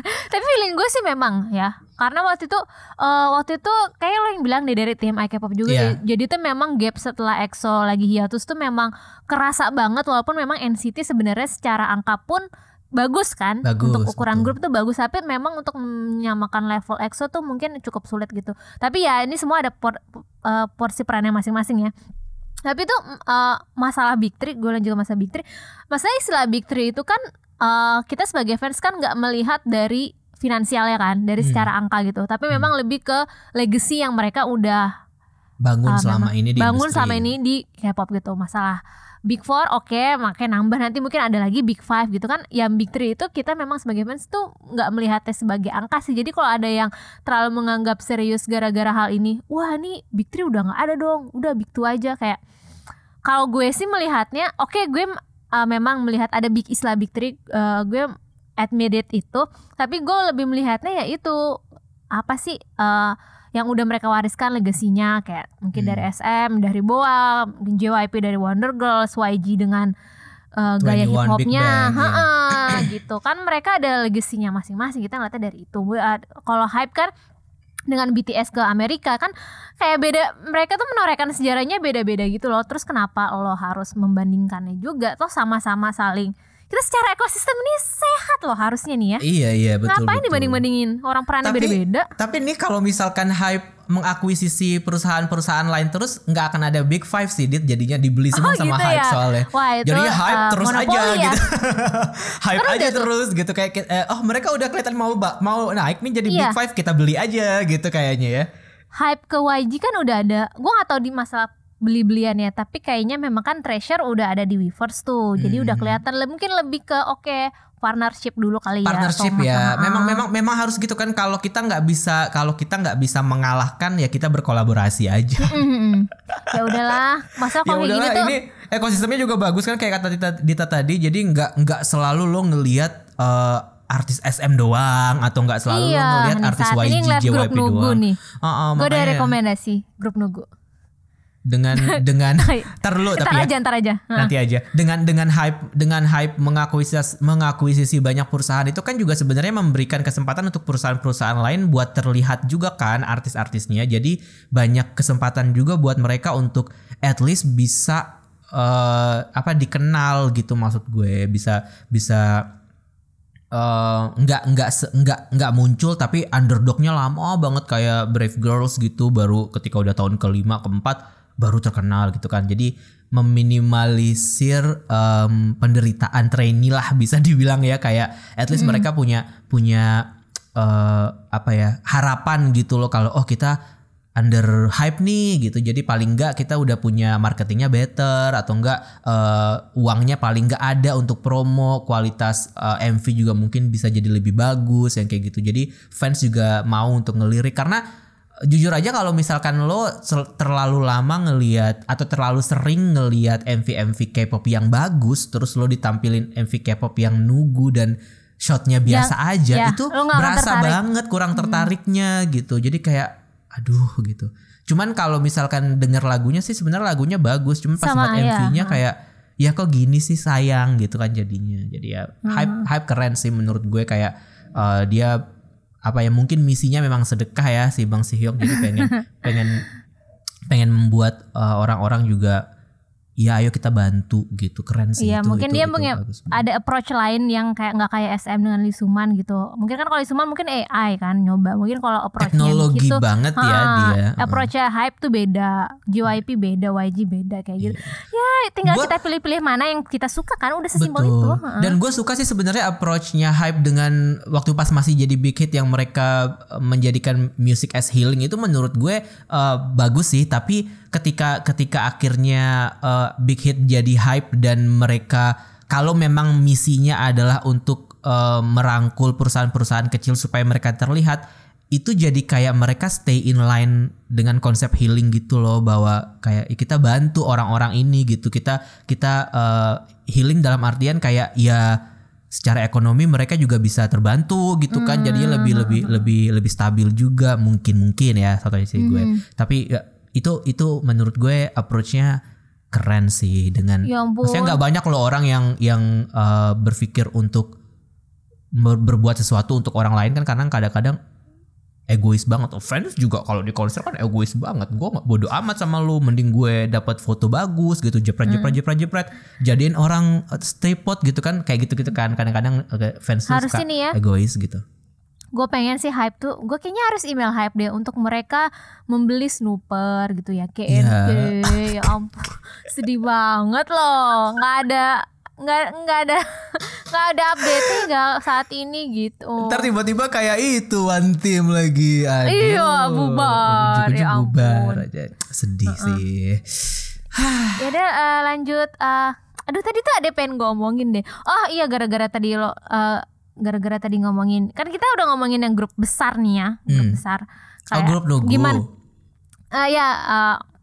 Tapi feeling gue sih memang ya, karena waktu itu kayak lo yang bilang deh dari tim K-pop juga. Jadi tuh memang gap setelah EXO lagi hiatus tuh memang kerasa banget, walaupun memang NCT sebenarnya secara angka pun bagus kan, untuk ukuran grup tuh bagus, tapi memang untuk menyamakan level EXO tuh mungkin cukup sulit gitu. Tapi ya ini semua ada porsi perannya masing-masing ya. Tapi itu masalah Big Three, gue lanjut ke masalah Big Three. Masalah istilah Big Three itu kan kita sebagai fans kan gak melihat dari finansialnya kan, dari secara angka gitu. Tapi memang lebih ke legacy yang mereka udah bangun selama ini di bangun industri. selama ini di K-pop gitu. Masalah Big Four oke, makanya nambah nanti mungkin ada lagi Big Five gitu kan. Yang Big Three itu kita memang sebagai fans tuh nggak melihatnya sebagai angka sih. Jadi kalau ada yang terlalu menganggap serius gara-gara hal ini, wah nih Big Three udah nggak ada dong, udah Big Two aja. Kayak kalau gue sih melihatnya, oke, gue memang melihat ada Big Isla Big Three, gue admit itu, tapi gue lebih melihatnya ya itu apa sih yang udah mereka wariskan legasinya, kayak mungkin dari SM, dari BoA, mungkin JYP dari Wonder Girls, YG dengan gaya hip 21 Big hopnya, Bang, gitu kan, mereka ada legasinya masing-masing, kita ngeliatnya dari itu. Kalau hype kan dengan BTS ke Amerika kan kayak beda, mereka tuh menorehkan sejarahnya beda-beda gitu loh. Terus kenapa lo harus membandingkannya juga? Toh sama-sama saling, kita secara ekosistem ini sehat loh harusnya nih ya. Iya betul. Ngapain betul. dibanding-bandingin? Orang perannya beda-beda. Tapi nih kalau misalkan hype mengakuisisi perusahaan-perusahaan lain terus, nggak akan ada Big Five sih, Dit, jadinya dibeli semua sama gitu hype ya? soalnya. Wah, itu, jadinya hype terus aja monopoli ya? gitu. Hype Terus aja tuh. terus gitu kayak oh mereka udah kelihatan mau naik nih jadi Iya. Big Five, kita beli aja gitu kayaknya ya. Hype ke YG kan udah ada. Gue gak tahu di masalah beli-belian ya, tapi kayaknya memang kan Treasure udah ada di Weverse tuh. Jadi udah kelihatan mungkin lebih ke partnership dulu kali ya. Partnership atau ya, sama-sama. memang harus gitu kan. Kalau kita nggak bisa mengalahkan ya kita berkolaborasi aja. Ya udahlah, masa Ya kalau kayak gini udahlah, tuh ini ekosistemnya juga bagus kan kayak kata Dita tadi. Jadi nggak selalu lo ngelihat artis SM doang, atau nggak selalu lo ngelihat nih artis saat ini YG ngeliat grup JYP Nugu doang. nih. Gue ada Makanya rekomendasi grup Nugu. dengan ntar Ntar aja. nanti aja dengan hype mengakuisisi banyak perusahaan itu kan juga sebenarnya memberikan kesempatan untuk perusahaan-perusahaan lain buat terlihat juga kan artis-artisnya. Jadi banyak kesempatan juga buat mereka untuk at least bisa dikenal gitu, maksud gue bisa nggak muncul tapi underdognya lama banget kayak Brave Girls gitu, baru ketika udah tahun ke-5 ke-4 baru terkenal gitu kan. Jadi meminimalisir penderitaan trainee lah bisa dibilang ya, kayak at least mereka punya harapan gitu loh kalau kita under hype nih gitu. Jadi paling enggak kita udah punya marketingnya better, atau enggak uangnya paling enggak ada untuk promo, kualitas MV juga mungkin bisa jadi lebih bagus yang kayak gitu. Jadi fans juga mau untuk ngelirik, karena jujur aja kalau misalkan lo terlalu lama ngelihat atau terlalu sering ngelihat MV K-pop yang bagus, terus lo ditampilin MV K-pop yang nugu dan shotnya biasa aja, itu berasa banget kurang tertariknya gitu. Jadi kayak aduh gitu. Cuman kalau misalkan denger lagunya sih sebenarnya lagunya bagus, cuman pas ngeliat MV-nya kayak ya kok gini sih, sayang gitu kan jadinya. Jadi ya hype keren sih menurut gue, kayak dia mungkin misinya memang sedekah ya si Bang Si Hyuk, jadi pengen membuat orang-orang juga ya ayo kita bantu gitu. Keren sih. Iya, mungkin dia punya ada approach lain yang kayak nggak kayak SM dengan Lee Suman gitu. Mungkin kan kalau Lee Suman mungkin AI kan nyoba. Mungkin kalau approachnya teknologi gitu, banget ya dia. Approachnya hype tuh beda, JYP beda, YG beda kayak gitu. Ya tinggal kita pilih-pilih mana yang kita suka kan, udah sesimpel itu. Dan gue suka sih sebenarnya approachnya hype dengan waktu pas masih jadi big hit yang mereka menjadikan music as healing itu menurut gue bagus sih. Tapi ketika akhirnya big hit jadi hype dan mereka kalau memang misinya adalah untuk merangkul perusahaan-perusahaan kecil supaya mereka terlihat, itu jadi kayak mereka stay in line dengan konsep healing gitu loh, bahwa kayak kita bantu orang-orang ini gitu, kita healing dalam artian kayak ya secara ekonomi mereka juga bisa terbantu gitu kan, jadinya lebih stabil juga mungkin ya satu sih gue. Tapi ya, itu menurut gue approach-nya keren sih. Dengan maksudnya nggak banyak loh orang yang berpikir untuk berbuat sesuatu untuk orang lain kan, karena kadang-kadang egois banget. Fans juga kalau di konser kan egois banget. Gue bodo amat sama lu, mending gue dapat foto bagus gitu, jepret, jadiin orang stay pot gitu kan, kayak gitu kan. Kadang-kadang fans tuh suka egois gitu. Gue pengen sih hype tuh, gue kayaknya harus email hype deh untuk mereka membeli snooper gitu ya, KNG. Ya ampun, sedih banget loh, nggak ada Gak ada update gak saat ini gitu. Ntar tiba-tiba kayak itu One Team lagi. Aduh. Iya, bubar. Ujung-ujung Ya ampun. bubar aja. Sedih sih. Ya udah lanjut. Aduh tadi tuh ada pengen gue omongin deh. Oh iya gara-gara tadi gara-gara tadi ngomongin, kan kita udah ngomongin yang grup besar nih ya, grup besar. Oh, grup Nugu. Gimana?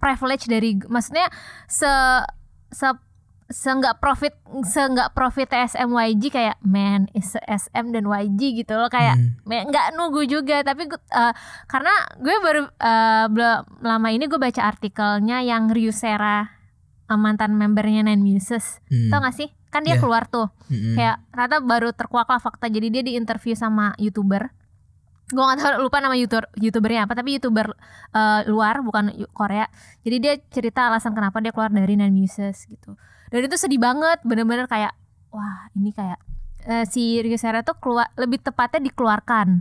Privilege dari, maksudnya nggak profit SMYG kayak man is SM dan YG gitu loh, kayak nggak Nugu juga, tapi karena gue baru lama ini gue baca artikelnya yang Ryusera, mantan membernya Nine Muses, tau gak sih? Kan dia keluar tuh, kayak ternyata baru terkuak lah fakta. Jadi dia diinterview sama YouTuber, gue nggak tahu, lupa nama YouTubernya apa, tapi YouTuber luar bukan Korea. Jadi dia cerita alasan kenapa dia keluar dari Nine Muses gitu. Dan itu sedih banget, bener-bener kayak wah ini kayak si Ryusera tuh lebih tepatnya dikeluarkan.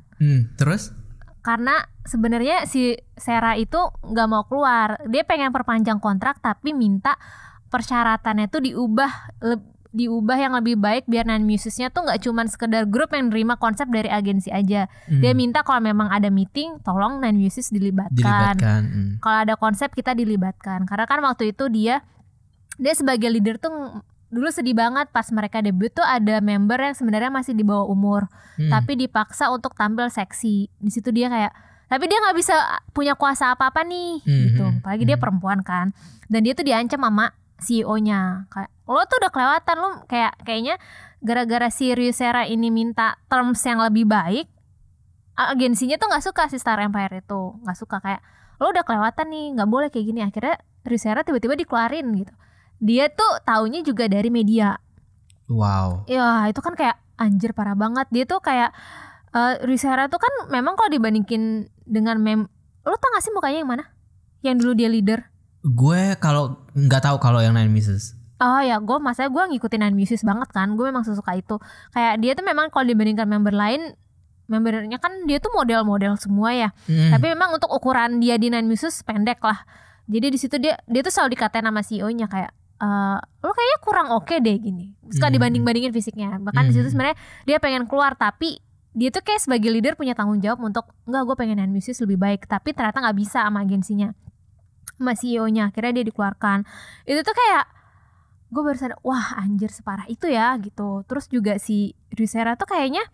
Terus? Karena sebenarnya si Sera itu nggak mau keluar, dia pengen perpanjang kontrak tapi minta persyaratannya tuh diubah yang lebih baik biar Nine Musesnya tuh nggak cuman sekedar grup yang nerima konsep dari agensi aja. Dia minta kalau memang ada meeting tolong Nine Muses dilibatkan. Kalau ada konsep kita dilibatkan. Karena kan waktu itu dia sebagai leader tuh dulu sedih banget pas mereka debut tuh ada member yang sebenarnya masih di bawah umur, tapi dipaksa untuk tampil seksi. Di situ dia kayak, tapi dia nggak bisa punya kuasa apa-apa nih, gitu. Apalagi dia perempuan kan, dan dia tuh diancam sama CEO-nya kayak, lo tuh udah kelewatan, lo kayaknya gara-gara si Ryusera ini minta terms yang lebih baik, agensinya tuh nggak suka si Star Empire itu, nggak suka, kayak lo udah kelewatan nih, nggak boleh kayak gini. Akhirnya Ryusera tiba-tiba dikeluarin gitu. Dia tuh taunya juga dari media. Wow. Ya itu kan kayak anjir parah banget. Dia tuh kayak Ryusera tuh kan memang kalau dibandingin dengan lo tau gak sih mukanya yang mana? Yang dulu dia leader. Gue kalau nggak tahu kalau yang Nine Muses. Oh ya, gue ngikutin Nine Muses banget kan. Gue memang sesuka itu. Kayak dia tuh memang kalau dibandingkan member lain, membernya kan dia tuh model-model semua ya. Tapi memang untuk ukuran dia di Nine Muses pendek lah. Jadi di situ dia tuh selalu dikatain sama CEO-nya kayak, lo kayaknya kurang oke deh gini. Suka dibanding-bandingin fisiknya. Bahkan di situ sebenarnya dia pengen keluar, tapi dia tuh kayak sebagai leader punya tanggung jawab untuk enggak, gue pengen Nine Muses lebih baik, tapi ternyata nggak bisa sama agensinya, sama CEO-nya. Akhirnya dia dikeluarkan. Itu tuh kayak gue baru sadar, wah anjir separah itu ya gitu. Terus juga si Ryusera tuh kayaknya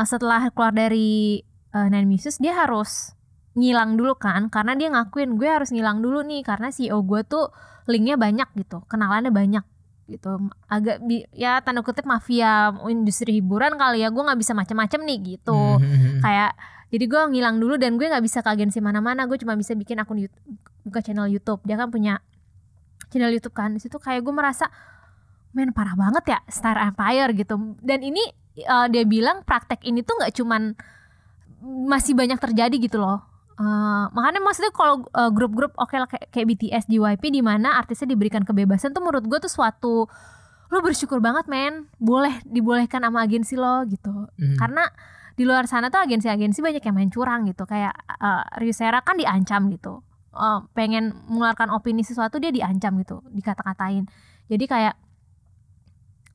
setelah keluar dari Nine Muses dia harus ngilang dulu kan, karena dia ngakuin gue harus ngilang dulu nih karena CEO gue tuh linknya banyak gitu, kenalannya banyak gitu, agak ya tanda kutip mafia industri hiburan kali ya, gue nggak bisa macam-macam nih gitu. Kayak jadi gue ngilang dulu dan gue nggak bisa ke agensi mana-mana, gue cuma bisa bikin akun YouTube, buka channel YouTube. Dia kan punya channel YouTube kan, di situ kayak gue merasa men parah banget ya Star Empire gitu. Dan ini dia bilang praktek ini tuh nggak cuman masih banyak terjadi gitu loh. Makanya maksudnya kalau grup-grup oke lah kayak BTS, JYP di mana artisnya diberikan kebebasan tuh menurut gue tuh suatu, lo bersyukur banget men, dibolehkan sama agensi lo gitu. Karena di luar sana tuh agensi-agensi banyak yang main curang gitu. Kayak Ryusera kan diancam gitu, pengen mengeluarkan opini sesuatu dia diancam gitu, dikata-katain. Jadi kayak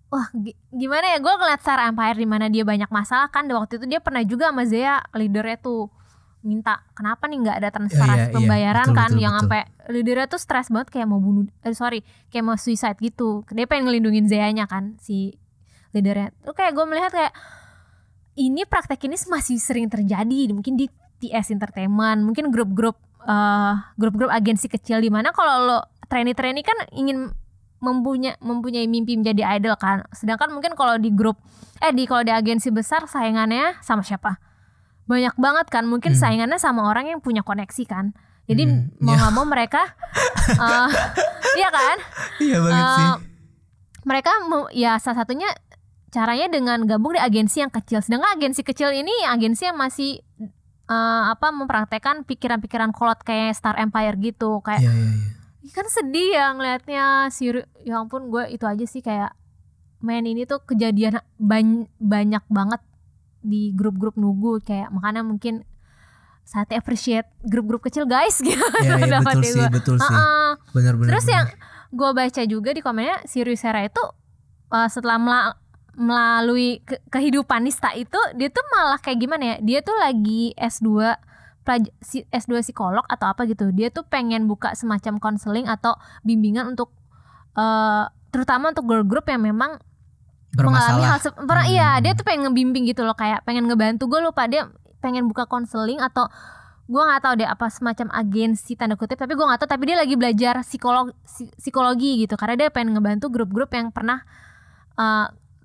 wah gimana ya, gue ngeliat Star Empire di mana dia banyak masalah kan. Waktu itu dia pernah juga sama Zea leadernya tuh minta kenapa nih nggak ada transparansi pembayaran kan, yang sampai leadernya tuh stres banget kayak mau kayak mau suicide gitu. Dia pengen ngelindungin Zea-nya kan si leadernya. Tuh kayak gue melihat kayak ini praktek ini masih sering terjadi mungkin di TS Entertainment, mungkin grup-grup agensi kecil di mana kalau lo trainee kan ingin mempunyai mimpi menjadi idol kan. Sedangkan mungkin kalau di kalau di agensi besar saingannya sama siapa? Banyak banget kan, mungkin saingannya sama orang yang punya koneksi kan. Jadi mau nggak mau mereka iya kan? Iya banget sih. Mereka ya salah satunya caranya dengan gabung di agensi yang kecil. Sedangkan agensi kecil ini agensi yang masih mempraktekkan pikiran-pikiran kolot kayak Star Empire gitu. Kayak kan sedih ya ngelihatnya ya ampun, gue itu aja sih kayak main ini tuh kejadian banyak banget di grup-grup Nugu, kayak makanya mungkin saatnya appreciate grup-grup kecil guys gitu. Iya betul sih. Benar-benar. Terus yang gue baca juga di komennya si Ryusera itu setelah melalui kehidupan Nista itu dia tuh malah kayak gimana ya? Dia tuh lagi S2 S2 psikolog atau apa gitu. Dia tuh pengen buka semacam konseling atau bimbingan untuk terutama untuk girl group yang memang mengalami hal iya, dia tuh pengen ngebimbing gitu loh, kayak pengen ngebantu. Gue lupa dia pengen buka konseling atau gue nggak tahu deh apa semacam agensi tanda kutip, tapi gue nggak tahu. Tapi dia lagi belajar psikologi gitu karena dia pengen ngebantu grup-grup yang pernah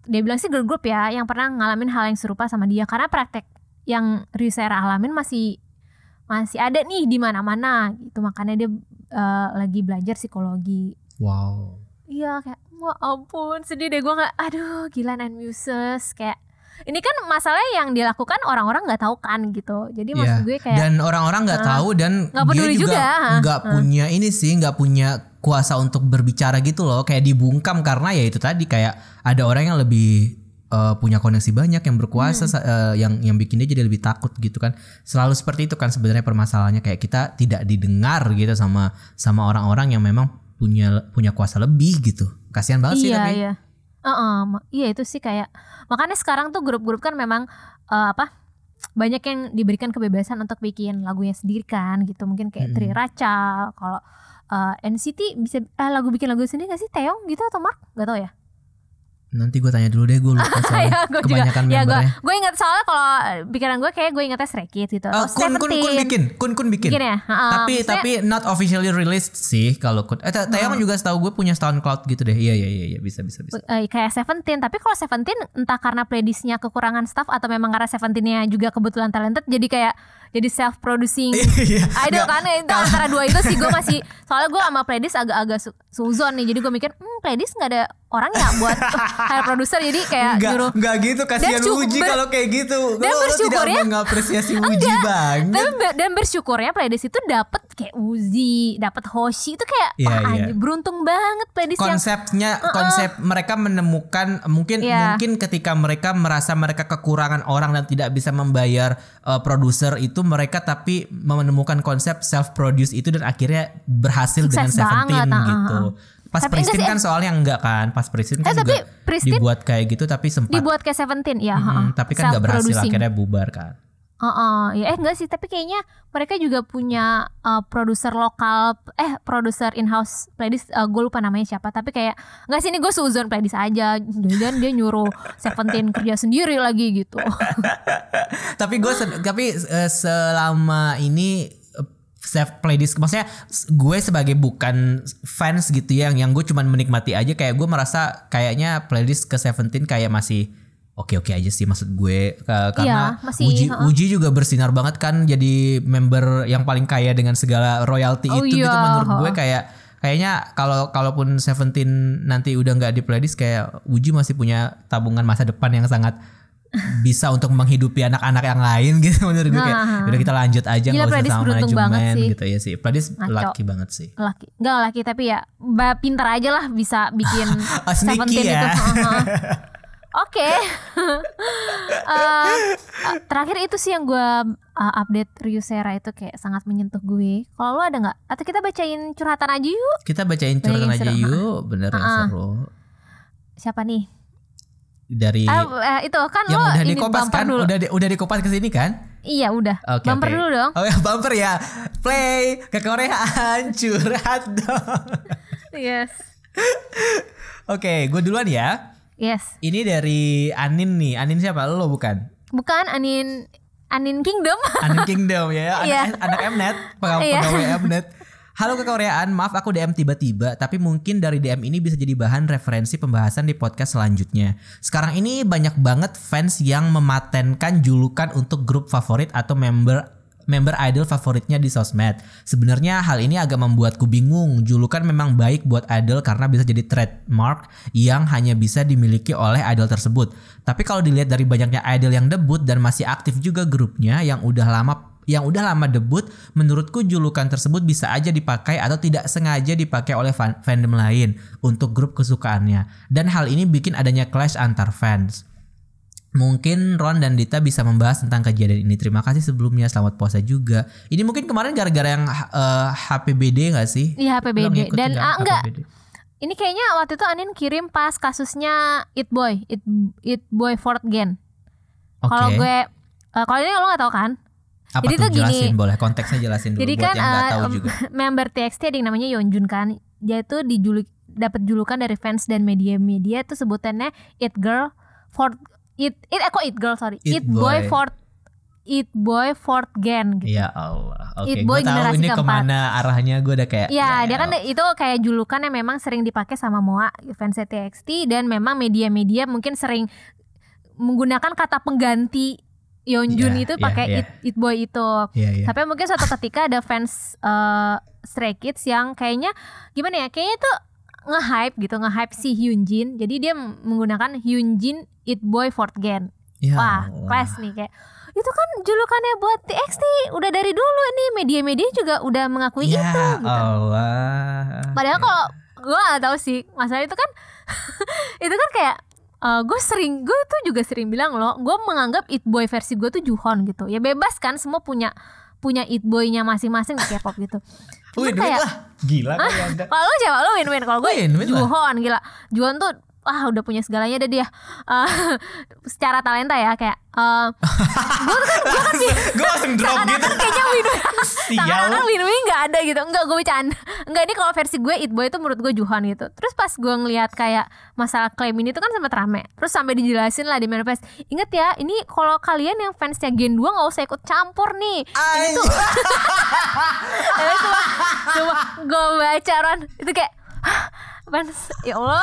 dia bilang sih girl group ya yang pernah ngalamin hal yang serupa sama dia, karena praktek yang Ryusera alamin masih ada nih di mana-mana gitu. Makanya dia lagi belajar psikologi. Wow. Iya kayak wah ampun sedih deh gue, nggak aduh gila Nine Muses. Kayak ini kan masalah yang dilakukan orang-orang nggak tahu kan gitu. Jadi maksud gue kayak dan orang-orang nggak tahu dan gak dia juga nggak punya ini sih, nggak punya kuasa untuk berbicara gitu loh. Kayak dibungkam karena ya itu tadi kayak ada orang yang lebih punya koneksi banyak yang berkuasa yang bikin dia jadi lebih takut gitu kan. Selalu seperti itu kan sebenarnya permasalahannya, kayak kita tidak didengar gitu sama orang-orang yang memang punya kuasa lebih gitu. Kasihan banget sih tapi. Iya. Iya itu sih kayak makanya sekarang tuh grup-grup kan memang banyak yang diberikan kebebasan untuk bikin lagunya sendiri kan gitu. Mungkin kayak Tri Raca, kalau NCT bisa bikin lagu sendiri gak sih, Taeyong gitu atau Mark? Gak tau ya. Nanti gue tanya dulu deh, gue lupa soalnya kebanyakan membernya. Gue ingat soalnya kalau pikiran gue kayak gue ingetnya Stray Kids gitu. Kun bikin. Ya? Tapi not officially released sih kalau Kun. Taeyong juga setahu gue punya SoundCloud gitu deh. Iya bisa. Kayak Seventeen, tapi kalau Seventeen entah karena playlistnya kekurangan staff atau memang karena Seventeennya juga kebetulan talented, jadi self producing idol kan. Itu antara dua itu sih gue masih, soalnya gue sama playlist agak suzon nih, jadi gue mikir playlist nggak ada orang ya buat hire produser, jadi kayak nyuruh. Nggak gitu, kasihan Wuji kalau kayak gitu. Dan bersyukurnya tidak mengapresiasi Wuji banget. Dan bersyukurnya playlist itu dapet kayak Uzi, dapet Hoshi, itu kayak beruntung banget playlist konsepnya. Konsep mereka menemukan mungkin ketika mereka merasa mereka kekurangan orang dan tidak bisa membayar produser itu, mereka tapi menemukan konsep self produce itu dan akhirnya berhasil dengan Seventeen gitu. Pas Pristin kan soalnya enggak kan, pas Pristin kan juga dibuat kayak gitu tapi sempat dibuat kayak Seventeen ya. Tapi kan nggak berhasil, akhirnya bubar kan. Enggak sih, tapi kayaknya mereka juga punya produser lokal, produser in-house playlist, gue lupa namanya siapa, tapi kayak enggak sih, ini gue suzon playlist aja, dan dia nyuruh Seventeen kerja sendiri lagi gitu. Tapi selama ini self playlist, maksudnya gue sebagai bukan fans gitu ya, yang gue cuman menikmati aja, kayak gue merasa kayaknya playlist ke Seventeen kayak masih oke aja sih, maksud gue karena Uji juga bersinar banget kan, jadi member yang paling kaya dengan segala royalti itu gitu. Menurut gue kayaknya kalaupun Seventeen nanti udah nggak di playlist, kayak Uji masih punya tabungan masa depan yang sangat bisa untuk menghidupi anak-anak yang lain gitu. Menurut gue kayak udah kita lanjut aja, nggak usah sama manajemen gitu ya sih. Playlist laki banget sih. Nggak laki tapi ya pintar aja lah bisa bikin Seventeen ya. Itu. Oke. Terakhir itu sih yang gue update Ryusera itu kayak sangat menyentuh gue. Kalau lo ada nggak? Atau kita bacain curhatan aja yuk? Kita bacain curhatan aja yuk. Bener yang seru. Siapa nih? Dari itu kan yang lo udah ini dikopas kan? dulu. Udah dikopas ke sini kan? Iya udah. Bumper dulu dong. Oh ya, bumper ya. Play ke Koreaan, curhat dong. Yes. Oke, gue duluan ya. Yes. Ini dari Anin nih. Anin siapa? Lo bukan? Bukan, Anin Kingdom. Anin Kingdom ya. Anak Mnet, pegawai Mnet. Halo kekoreaan, maaf aku DM tiba-tiba, tapi mungkin dari DM ini bisa jadi bahan referensi pembahasan di podcast selanjutnya. Sekarang ini banyak banget fans yang mematenkan julukan untuk grup favorit atau member idol favoritnya di sosmed. Sebenarnya hal ini agak membuatku bingung. Julukan memang baik buat idol karena bisa jadi trademark yang hanya bisa dimiliki oleh idol tersebut. Tapi kalau dilihat dari banyaknya idol yang debut dan masih aktif juga grupnya yang udah lama debut, menurutku julukan tersebut bisa aja dipakai atau tidak sengaja dipakai oleh fandom lain untuk grup kesukaannya. Dan hal ini bikin adanya clash antar fans. Mungkin Ron dan Dita bisa membahas tentang kejadian ini. Terima kasih sebelumnya, selamat puasa juga. Ini mungkin kemarin gara-gara yang HPBD gak sih? Iya HPBD. Dan enggak, Ini kayaknya waktu itu Anin kirim pas kasusnya It Boy Fort Gen. Kalau gue kalau ini lo nggak tahu kan? Apa jadi tuh, tuh gini, jelasin boleh, konteksnya jelasin dulu jadi buat kan yang nggak tahu juga. Member TXT ada yang namanya Yeonjun kan. Dia tuh dapat julukan dari fans dan media-media tuh sebutannya It Boy Fort Gen gitu. Ya Allah. Oke, It Boy gue tahu generasi ini keempat. kemana arahnya, gue udah kayak. Ya, dia kan itu kayak julukan yang memang sering dipakai sama MOA fans TXT, dan memang media-media mungkin sering menggunakan kata pengganti Yeonjun itu pakai It Boy itu. Tapi mungkin suatu ketika ada fans Stray Kids yang kayaknya gimana ya? Kayaknya tuh nge-hype si Hyunjin. Jadi dia menggunakan Hyunjin It Boy Fort Gen. Wah, kelas nih kayak. Itu kan julukannya buat TXT udah dari dulu nih, media-media juga udah mengakui itu gitu. Allah. Padahal kalau gue gak tahu sih, masalah itu kan itu kan kayak gue tuh juga sering bilang loh, gue menganggap It Boy versi gue tuh Juhon gitu. Ya bebas kan, semua punya It Boy-nya masing-masing di K-pop gitu. Win lah, gila kan. Kalau lu siapa? Lu Win. Kalau gue Juhon, gila. Juhon tuh udah punya segalanya deh dia. Secara talenta ya kayak gue langsung drop gitu. Kayaknya Win-Win Win-Win gak ada gitu. Enggak, gue bercanda. Enggak, ini kalau versi gue It Boy itu menurut gue Juhon gitu. Terus pas gue ngeliat kayak masalah klaim ini tuh kan sempat rame. Terus sampai dijelasin lah di manifest, inget ya, ini kalau kalian yang fansnya Gen 2 gak usah ikut campur nih. Ini tuh coba gue baca Ron, itu kayak fans, ya Allah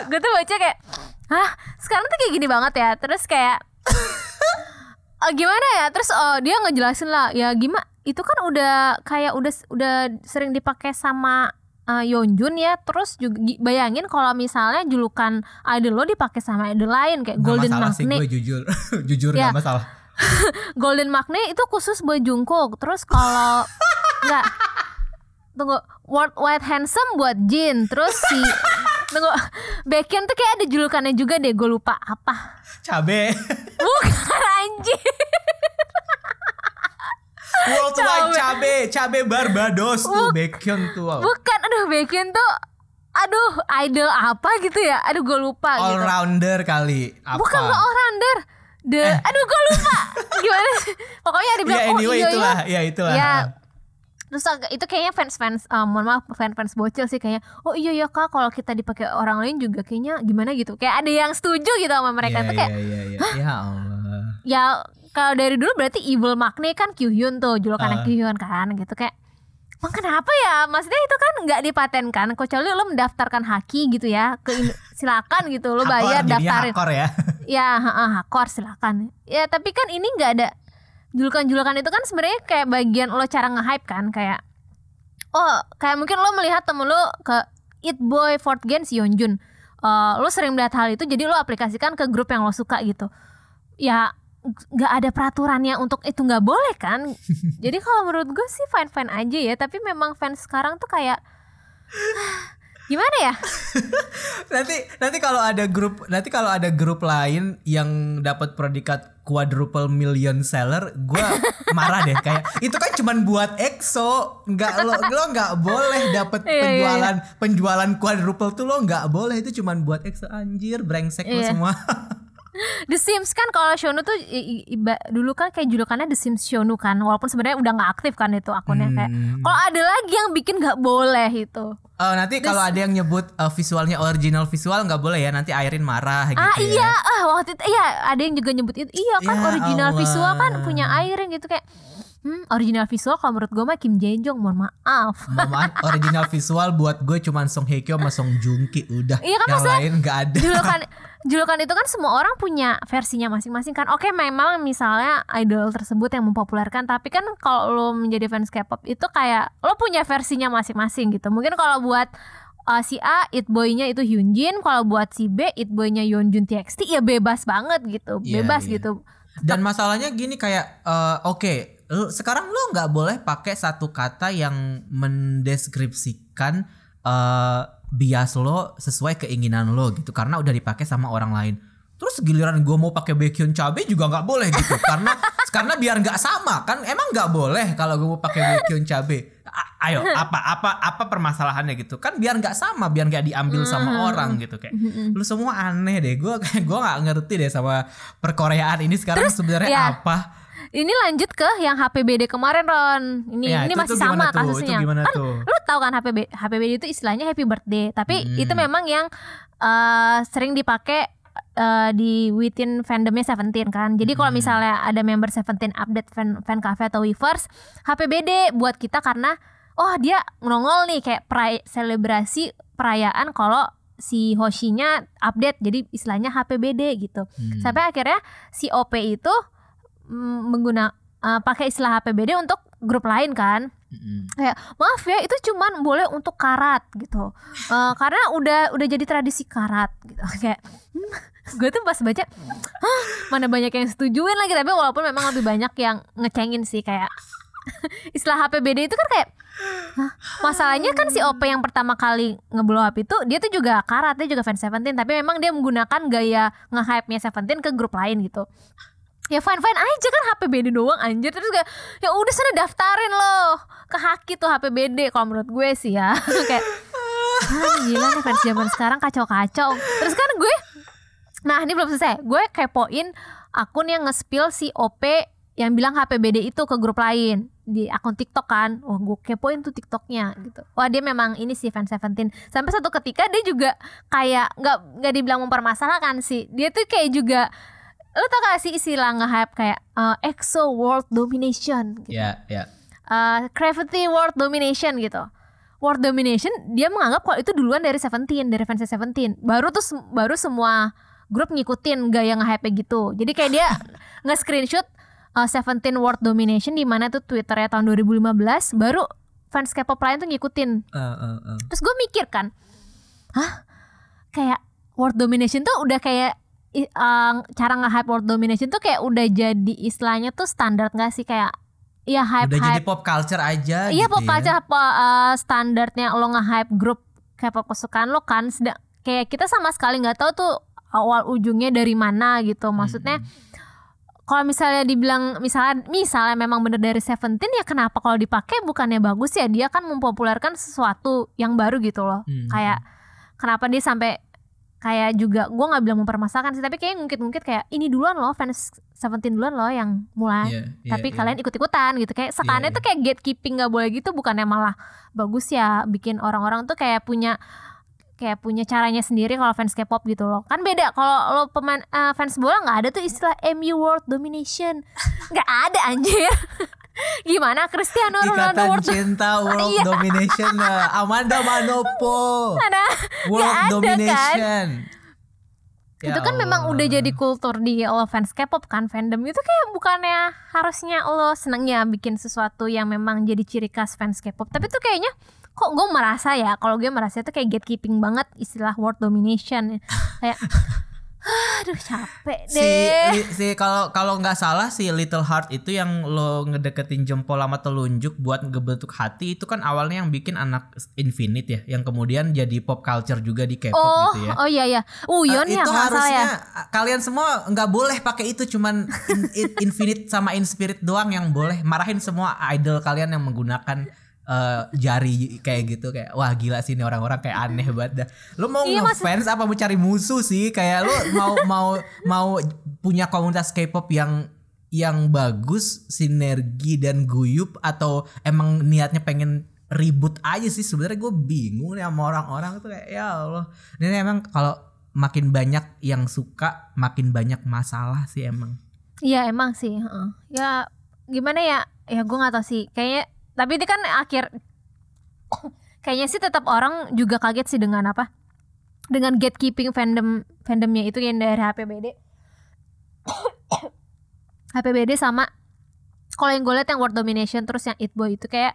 gue tuh baca kayak sekarang tuh kayak gini banget ya. Terus kayak gimana ya, terus dia ngejelasin lah ya gimana, itu kan udah kayak udah sering dipakai sama Yeonjun ya. Terus juga bayangin kalau misalnya julukan idol lo dipakai sama idol lain kayak Golden Magne. Gue jujur ya. gak masalah. Golden Magne itu khusus buat Jungkook. Terus kalau enggak, tunggu, Worldwide Handsome buat Jin. Terus Baekhyun tuh kayak ada julukannya juga deh, gue lupa apa. Cabe. Bukan anjir. Worldwide Cabe Barbados tuh Baekhyun tuh. Bukan, Baekhyun tuh idol apa gitu ya. Gue lupa all gitu. All-rounder kali. Apa? Bukan all-rounder. Gue lupa. Gimana sih? Pokoknya dibilang itulah. Ya. Terus itu kayaknya fans mohon maaf, fans bocil sih kayaknya. Oh iya ya Kak, kalau kita dipakai orang lain juga kayaknya gimana gitu. Kayak ada yang setuju gitu sama mereka tuh kayak. Ya Allah. Ya kalau dari dulu berarti Evil Magne kan Kyuhyun tuh, julukannya Kyuhyun kan gitu kayak. Emang kenapa ya? Maksudnya itu kan nggak dipatenkan, kecuali lo mendaftarkan haki gitu ya, silakan gitu lo bayar daftarin. Hakor ya? Ya, hakor silakan. Ya tapi kan ini nggak ada julukan itu kan sebenarnya kayak bagian lo cara nge-hype kan, kayak kayak mungkin lo melihat temen lo ke It Boy Fort Gen si Yeonjun, lo sering melihat hal itu jadi lo aplikasikan ke grup yang lo suka gitu. Ya nggak ada peraturannya untuk itu nggak boleh kan. Jadi kalau menurut gue sih fine aja ya, tapi memang fans sekarang tuh kayak gimana ya? nanti kalau ada grup lain yang dapat predikat quadruple million seller, gue marah deh kayak itu kan cuman buat EXO, lo nggak boleh dapat penjualan quadruple tuh, lo nggak boleh, itu cuman buat EXO. Anjir, brengsek lo semua. The Sims kan kalau Shonu tuh dulu kan kayak julukannya The Sims Shonu kan, walaupun sebenarnya udah nggak aktif kan itu akunnya. Kayak kalau ada lagi yang bikin nggak boleh itu. Nanti kalau ada yang nyebut visualnya original visual nggak boleh ya, nanti Airin marah gitu. Iya, waktu itu ada yang juga nyebut itu. Iya kan ya original Allah. Visual kan punya Airin gitu kayak. Original visual kalau menurut gue mah Kim Jae-jong, mohon maaf. Original visual buat gue cuman Song Hye Kyo sama Song Joong Ki udah. Iya kan, yang lain nggak ada. Julukan itu kan semua orang punya versinya masing-masing kan. Oke, memang misalnya idol tersebut yang mempopulerkan, tapi kan kalau lo menjadi fans K-pop itu kayak lo punya versinya masing-masing gitu. Mungkin kalau buat si A It Boy-nya itu Hyunjin, kalau buat si B It Boy-nya Yeonjun TXT ya bebas banget gitu. Bebas gitu. Dan masalahnya gini kayak sekarang lo nggak boleh pakai satu kata yang mendeskripsikan bias lo sesuai keinginan lo gitu, karena udah dipakai sama orang lain. Terus giliran gue mau pakai Baekhyun cabe juga nggak boleh gitu karena biar nggak sama kan, emang nggak boleh kalau gue mau pakai Baekhyun cabe. Ayo apa permasalahannya gitu kan, biar nggak sama, biar nggak diambil sama orang gitu kayak. Lu semua aneh deh, gue nggak ngerti deh sama perkoreaan ini sekarang sebenarnya apa. Ini lanjut ke yang HPBD kemarin, Ron. Ini masih sama kasusnya. Kan lu tahu kan HPBD itu istilahnya happy birthday, tapi itu memang yang sering dipakai di within fandomnya Seventeen kan. Jadi kalau misalnya ada member Seventeen update fan cafe atau Weverse, HPBD buat kita karena dia nongol nih kayak selebrasi perayaan kalau si Hoshinya update, jadi istilahnya HPBD gitu. Sampai akhirnya si OP itu pakai istilah HPBD untuk grup lain kan. Kayak maaf ya, itu cuman boleh untuk karat gitu. Karena udah jadi tradisi karat gitu. Kayak gue tuh pas baca mana banyak yang setujuin lagi, tapi walaupun memang lebih banyak yang ngecengin sih kayak istilah HPBD itu kan kayak masalahnya kan si OP yang pertama kali ngeblow up itu dia tuh juga karat, dia juga fans Seventeen, tapi memang dia menggunakan gaya nge-hype-nya Seventeen ke grup lain gitu. Ya fine aja kan HPBD doang anjir. Terus kayak ya udah sana daftarin loh ke Haki tuh HPBD kalau menurut gue sih ya. Kayak gila nih fans zaman sekarang kacau-kacau. Terus kan gue, nah ini belum selesai, gue kepoin akun yang nge-spill si OP yang bilang HPBD itu ke grup lain di akun TikTok kan. Wah gue kepoin tuh TikToknya gitu. Wah dia memang ini sih fans Seventeen. Sampai satu ketika dia juga kayak nggak dibilang mempermasalahkan sih, dia tuh kayak juga, lo tau gak sih istilah nge-hype kayak EXO World Domination gitu. Gravity World Domination gitu. World Domination dia menganggap kalau itu duluan dari Seventeen, dari fans Seventeen. Baru semua grup ngikutin gaya nge-hype gitu. Jadi kayak dia nge-screenshot Seventeen World Domination di mana tuh Twitternya tahun 2015, baru fans K-pop lain tuh ngikutin. Terus gue mikir kan, kayak World Domination tuh udah kayak cara nge-hype World Domination tuh kayak udah jadi istilahnya tuh standar gak sih, kayak ya hype udah jadi pop culture aja. Iya gitu pop culture standarnya lo nge-hype grup K-pop kesukaan lo kan. Kayak kita sama sekali nggak tahu tuh awal ujungnya dari mana gitu. Maksudnya kalau misalnya dibilang misalnya memang bener dari Seventeen, ya kenapa kalau dipakai bukannya bagus ya? Dia kan mempopulerkan sesuatu yang baru gitu loh. Kayak kenapa dia sampai kayak juga, gue nggak bilang mempermasalahkan sih, tapi kayak ngungkit-ngungkit kayak ini duluan loh, fans Seventeen duluan loh yang mulai, tapi kalian ikut-ikutan gitu. Kayak sekarang tuh kayak gatekeeping nggak boleh gitu, bukannya malah bagus ya, bikin orang-orang tuh kayak punya caranya sendiri kalau fans K-pop gitu loh. Kan beda kalau lo pemain fans bola, nggak ada tuh istilah MU World Domination, nggak ada anjir. Gimana Cristiano Ronaldo World Domination, Amanda Manopo World Domination kan? Itu kan memang udah jadi kultur di lo fans K-pop kan, fandom itu kayak bukannya harusnya lo senengnya bikin sesuatu yang memang jadi ciri khas fans K-pop, tapi tuh kayaknya kok gue merasa itu kayak gatekeeping banget istilah World Domination. Kayak aduh capek deh. Si kalau nggak salah si Little Heart itu yang lo ngedeketin jempol sama telunjuk buat ngebentuk hati, itu kan awalnya yang bikin anak Infinite ya, yang kemudian jadi pop culture juga di K-pop gitu ya. Oh iya. Uyon itu harusnya kalian semua nggak boleh pakai itu, cuman Infinite sama Inspirit doang yang boleh. Marahin semua idol kalian yang menggunakan jari kayak gitu. Kayak wah gila sih ini orang-orang kayak aneh banget dah. Lu mau ngefans apa mau cari musuh sih? Kayak lu mau punya komunitas K-pop yang bagus, sinergi dan guyup, atau emang niatnya pengen ribut aja sih? Sebenarnya gue bingung nih sama orang-orang tuh kayak ya Allah. Ini emang kalau makin banyak yang suka makin banyak masalah sih emang. Iya emang sih. Ya gimana ya? Ya gue nggak tahu sih. Kayaknya tapi ini kan kayaknya sih tetap orang juga kaget sih dengan dengan gatekeeping fandomnya itu yang dari HPBD sama kalau yang gue liat yang World Domination terus yang It Boy itu kayak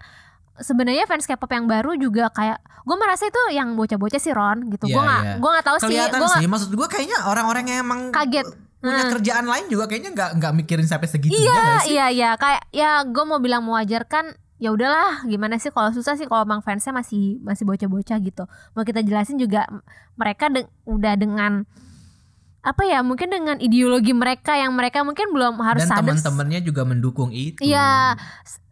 sebenarnya fans K-pop yang baru juga kayak gue merasa itu yang bocah-bocah sih Ron gitu. Gue nggak tahu sih. Kelihatan sih. Maksud gue kayaknya orang-orang yang emang kaget. Punya kerjaan lain juga kayaknya nggak mikirin sampai segitunya. Iya kayak ya gue mau bilang mewajarkan. Ya udahlah, gimana sih kalau susah sih kalau emang fansnya masih bocah-bocah gitu. Mau kita jelasin juga mereka udah dengan apa ya, mungkin dengan ideologi mereka yang mereka mungkin belum harus dan sadar. Dan teman-temannya juga mendukung itu. Iya,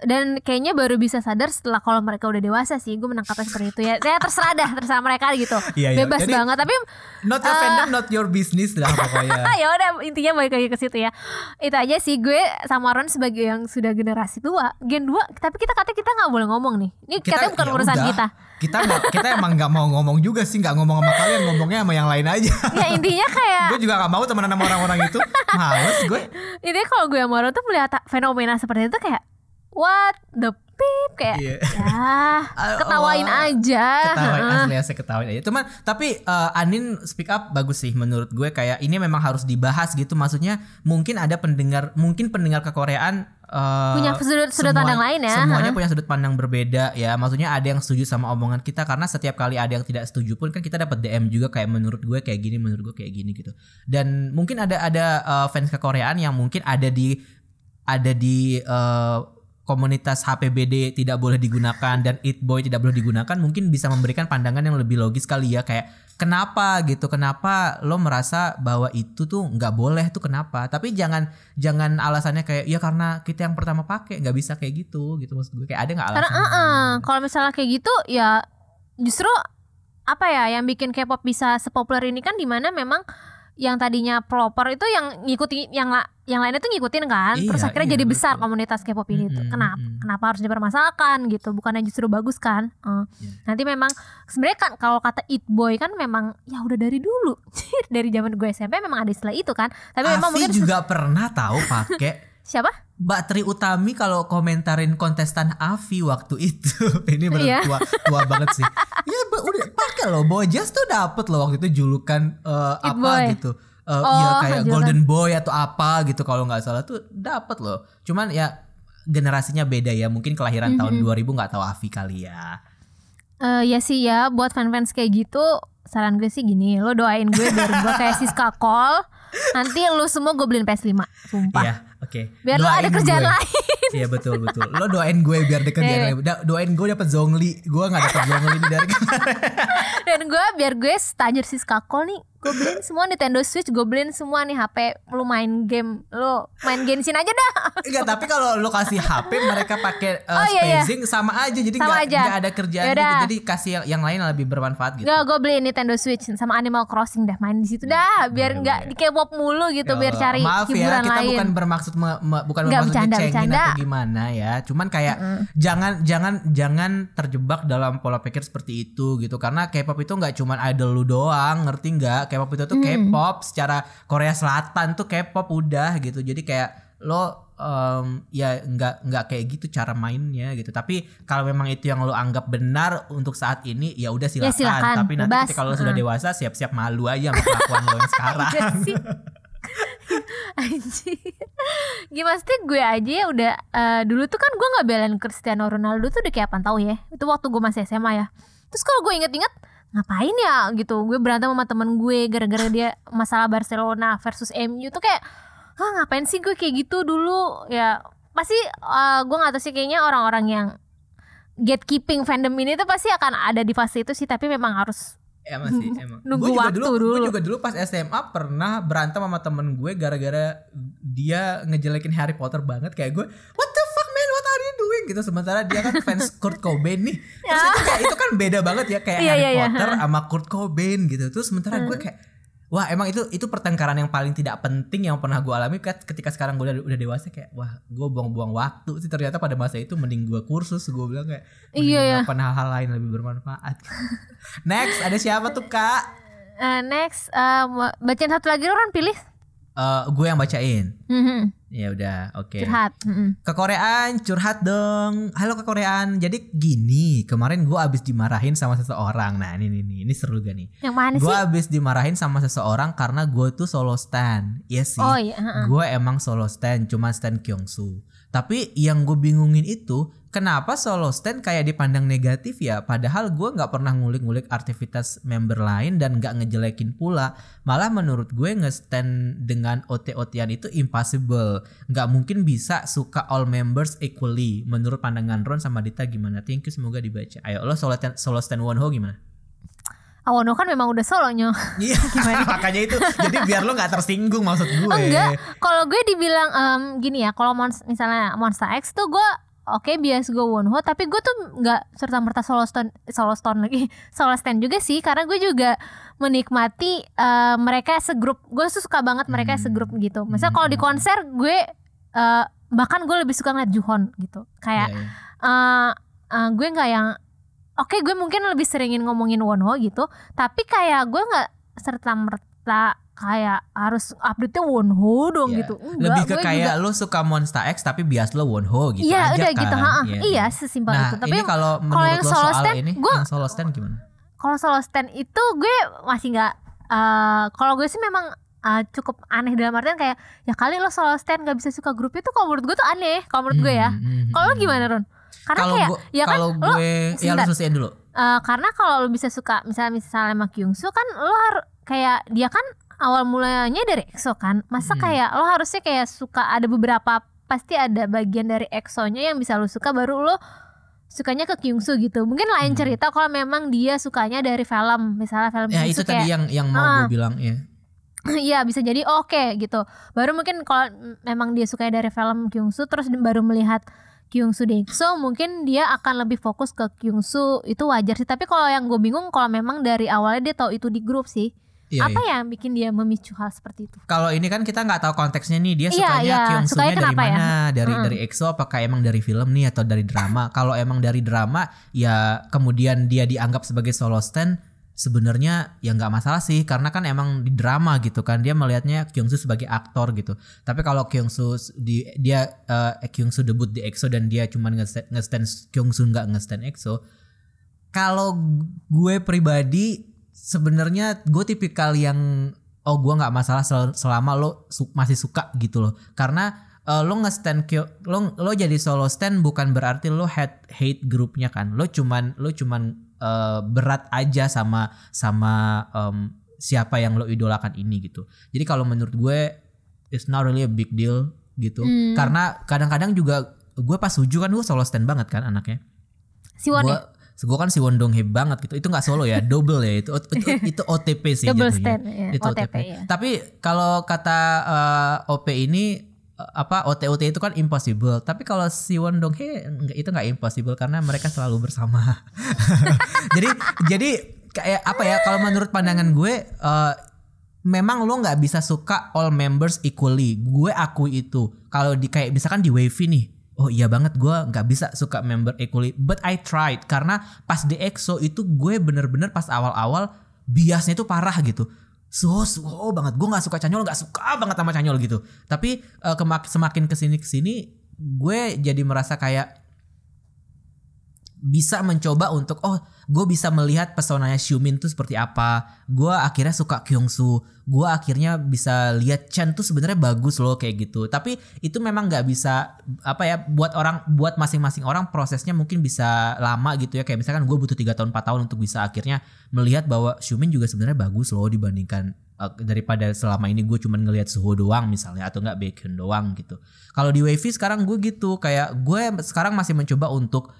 dan kayaknya baru bisa sadar setelah kalau mereka udah dewasa sih. Gue menangkapnya seperti itu ya. Ya terserah mereka gitu. Iya. Bebas Jadi, banget. Tapi not your fandom, not your business lah pokoknya. ya udah, intinya balik lagi ke situ ya. Itu aja sih, gue sama Ron sebagai yang sudah generasi tua, Gen 2. Tapi katanya kita nggak boleh ngomong nih. Ini katanya bukan urusan kita. Kita emang nggak mau ngomong juga sih, nggak ngomong sama kalian, ngomongnya sama yang lain aja. Ya intinya kayak gue juga nggak mau temenan sama orang-orang itu, males gue. Intinya kalau gue sama Ron tuh melihat fenomena seperti itu kayak what the beep, kayak Iya. ya ketawain aja. Asli ketawain aja. Cuman tapi Anin speak up bagus sih menurut gue, kayak ini memang harus dibahas gitu. Maksudnya mungkin ada pendengar kekoreaan punya sudut pandang lain ya. Semuanya punya sudut pandang berbeda ya. Maksudnya ada yang setuju sama omongan kita, karena setiap kali ada yang tidak setuju pun kan kita dapat DM juga kayak menurut gue kayak gini, menurut gue kayak gini gitu. Dan mungkin ada fans kekoreaan yang mungkin ada di komunitas HPBD tidak boleh digunakan dan It Boy tidak boleh digunakan, mungkin bisa memberikan pandangan yang lebih logis kali ya, kayak kenapa lo merasa bahwa itu tuh nggak boleh tuh, kenapa? Tapi jangan alasannya kayak ya karena kita yang pertama pakai, nggak bisa kayak gitu maksud gue, kayak ada nggak alasan? Karena kalau misalnya kayak gitu ya justru apa ya yang bikin K-pop bisa sepopuler ini kan, dimana memang yang tadinya pelopor itu yang ngikutin, yang lainnya tuh ngikutin kan. Terus akhirnya jadi besar komunitas K-pop ini tuh. Kenapa harus dipermasalahkan gitu? Bukannya justru bagus kan? Nanti memang sebenarnya kan kalau kata It Boy kan memang ya udah dari dulu. Dari zaman gue SMP memang ada istilah itu kan. Tapi memang mungkin juga pernah tahu pakai. Siapa? Mbak Tri Utami kalau komentarin kontestan Avi waktu itu. Ini bener tua banget sih. Ya udah pakai loh, Bojas tuh dapet loh waktu itu julukan apa boy. gitu. Ya kayak Golden Boy atau apa gitu kalau nggak salah tuh dapet loh. Cuman ya generasinya beda ya. Mungkin kelahiran tahun 2000 nggak tahu Avi kali ya. Ya sih ya, buat fans kayak gitu saran gue sih gini, lo doain gue biar gue kayak Siska Kol. Nanti lo semua gue beliin PS5, sumpah. Iya, oke. Biar lo ada kerjaan lain. Iya betul. Lo doain gue biar ada kerjaan lain. Doain gue dapet Zhongli. Gue nggak dapet Zhongli dari kemarin. Dan gue biar gue tajir Siska Kol nih, gue beliin semua Nintendo Switch, gue beliin semua nih HP. Lo main Genshin aja dah. Enggak, tapi kalau lo kasih HP mereka pakai spacing sama aja, jadi nggak ada kerjaan gitu. Jadi kasih yang lain lebih bermanfaat gitu. Gue beliin Nintendo Switch sama Animal Crossing dah, main di situ dah, biar nggak di K-pop mulu gitu, biar cari hiburan lain. Maaf ya, kita bukan bermaksud ngecengin atau gimana ya. Cuman kayak jangan terjebak dalam pola pikir seperti itu gitu. Karena K-pop itu nggak cuman idol lu doang, ngerti nggak? K-pop itu tuh K-pop secara Korea Selatan tuh K-pop udah gitu. Jadi kayak lo ya nggak kayak gitu cara mainnya gitu. Tapi kalau memang itu yang lo anggap benar untuk saat ini ya udah silakan. Tapi nanti kalau lo sudah dewasa siap-siap malu aja sama kelakuan lo yang sekarang. Anjir. Gimana sih, gue aja ya udah dulu tuh kan gue nggak belain Cristiano Ronaldo tuh udah kayak apa tahu ya. Itu waktu gue masih SMA ya. Terus kalau gue inget-inget, ngapain ya gitu, gue berantem sama temen gue gara-gara dia masalah Barcelona versus MU tuh kayak ngapain sih gue kayak gitu dulu ya. Pasti gue gak tahu sih, kayaknya orang-orang yang gatekeeping fandom ini tuh pasti akan ada di fase itu sih. Tapi memang harus emang nunggu waktu dulu. Gue juga dulu pas SMA pernah berantem sama temen gue gara-gara dia ngejelekin Harry Potter banget. Kayak gue, what the fuck man, what are you doing gitu. Sementara dia kan fans Kurt Cobain nih. Terus itu kan beda banget ya, kayak Harry Potter sama Kurt Cobain gitu. Terus sementara gue kayak, wah emang itu pertengkaran yang paling tidak penting yang pernah gue alami ketika sekarang gue udah dewasa. Kayak wah gue buang-buang waktu sih, ternyata pada masa itu mending gue kursus. Gue bilang kayak melakukan hal-hal lain lebih bermanfaat. Next ada siapa tuh Kak? Next bacain satu lagi, lo kan pilih. Gue yang bacain. Ya udah, oke. Curhat. Kekoreaan, curhat dong. Halo Kekoreaan. Jadi gini, kemarin gue abis dimarahin sama seseorang. Nah ini seru gak nih? Yang mana sih? Gue abis dimarahin sama seseorang karena gue tuh solo stan. Iya sih. Oh iya. Gue emang solo stan, cuma stan Kyungsu. Tapi yang gue bingungin itu, kenapa solo stan kayak dipandang negatif ya? Padahal gue gak pernah ngulik-ngulik aktivitas member lain dan gak ngejelekin pula. Malah menurut gue nge-stan dengan OT-OTan itu impossible. Gak mungkin bisa suka all members equally. Menurut pandangan Ron sama Dita gimana? Thank you, semoga dibaca. Ayo lo solo stan Wonho gimana? Wonho kan memang udah solonya. Iya. Makanya itu. Jadi biar lo nggak tersinggung maksud gue. Enggak. Kalau gue dibilang gini ya, kalau misalnya Monsta X tuh gue bias gue Wonho, tapi gue tuh nggak serta-merta solo stand juga sih, karena gue juga menikmati mereka segrup. Gue tuh suka banget mereka segrup gitu. Misalnya kalau di konser gue bahkan gue lebih suka ngeliat Jooheon gitu. Kayak gue nggak yang gue mungkin lebih seringin ngomongin Wonho gitu, tapi kayak gue nggak serta-merta kayak harus update-nya Wonho dong gitu. Enggak, lebih ke kayak lo suka Monsta X tapi bias lo Wonho gitu aja udah kan. Gitu. Iya, sesimpel itu. Tapi ini kalau menurut yang lo solo soal stand, ini, yang solo stand gimana? Kalau solo stand itu gue masih nggak. Kalau gue sih memang cukup aneh dalam artian kayak ya kali lo solo stand nggak bisa suka grup itu, kalau menurut gue tuh aneh. Kalau menurut gue ya. Kalau lo gimana, Ron? Karena kalo kayak ya kan lo selesaiin dulu. Karena kalau lo bisa suka misalnya sama Kyungsoo kan, lo harus kayak dia kan awal mulanya dari EXO kan. Masa kayak lo harusnya kayak suka, ada beberapa pasti ada bagian dari EXO-nya yang bisa lo suka, baru lo sukanya ke Kyungsoo gitu. Mungkin lain cerita kalau memang dia sukanya dari film, misalnya film ya Kyungsoo itu tadi yang mau gue bilang ya. Iya bisa jadi oke gitu. Baru mungkin kalau memang dia sukanya dari film Kyungsoo terus baru melihat Kyungsoo di EXO, mungkin dia akan lebih fokus ke Kyungsoo, itu wajar sih. Tapi kalau yang gue bingung kalau memang dari awalnya dia tahu itu di grup sih. Apa yang bikin dia memicu hal seperti itu? Kalau ini kan kita nggak tahu konteksnya nih, dia sukanya Kyungsoo-nya dari mana? Dari EXO apakah emang dari film nih atau dari drama? Kalau emang dari drama ya kemudian dia dianggap sebagai solo stand, sebenarnya ya nggak masalah sih, karena kan emang di drama gitu kan, dia melihatnya Kyungsoo sebagai aktor gitu. Tapi kalau Kyungsoo Kyungsoo debut di EXO dan dia cuma nge-stand Kyungsoo, nggak nge-stand EXO, kalau gue pribadi sebenarnya gue tipikal yang gue nggak masalah selama lo masih suka gitu loh. Karena lo nge-stand lo jadi solo stand bukan berarti lo hate grupnya kan. Lo cuman berat aja sama siapa yang lo idolakan ini gitu. Jadi kalau menurut gue it's not really a big deal gitu. Karena kadang-kadang juga gue pas Suju kan gue solo stand banget kan anaknya. Gue kan si Won Dong Hye banget gitu. Itu gak solo ya, double ya. Itu OTP sih double jatuhnya. stand, ya. Itu OTP. Ya. Tapi kalau kata OP ini OT itu kan impossible. Tapi kalau si Won Dong Hye itu gak impossible karena mereka selalu bersama. jadi kayak apa ya, kalau menurut pandangan gue memang lo gak bisa suka all members equally. Gue akui itu. Kalau kayak misalkan di Wavy nih, oh iya banget gue gak bisa suka member equally, but I tried. Karena pas di EXO itu gue bener-bener pas awal-awal biasnya itu parah gitu. So banget, gue gak suka Chanyeol, gak suka banget sama Chanyeol gitu. Tapi semakin kesini gue jadi merasa kayak bisa mencoba untuk gue bisa melihat pesonanya Xiumin tuh seperti apa. Gue akhirnya suka Kyungsoo. Gue akhirnya bisa lihat Chen tuh sebenarnya bagus loh kayak gitu. Tapi itu memang nggak bisa buat masing-masing orang prosesnya mungkin bisa lama gitu ya. Kayak misalkan gue butuh 3 tahun 4 tahun untuk bisa akhirnya melihat bahwa Xiumin juga sebenarnya bagus loh dibandingkan daripada selama ini gue cuma ngelihat Suho doang misalnya, atau nggak Baekhyun doang gitu. Kalau di Wavy sekarang gue gitu, kayak gue sekarang masih mencoba untuk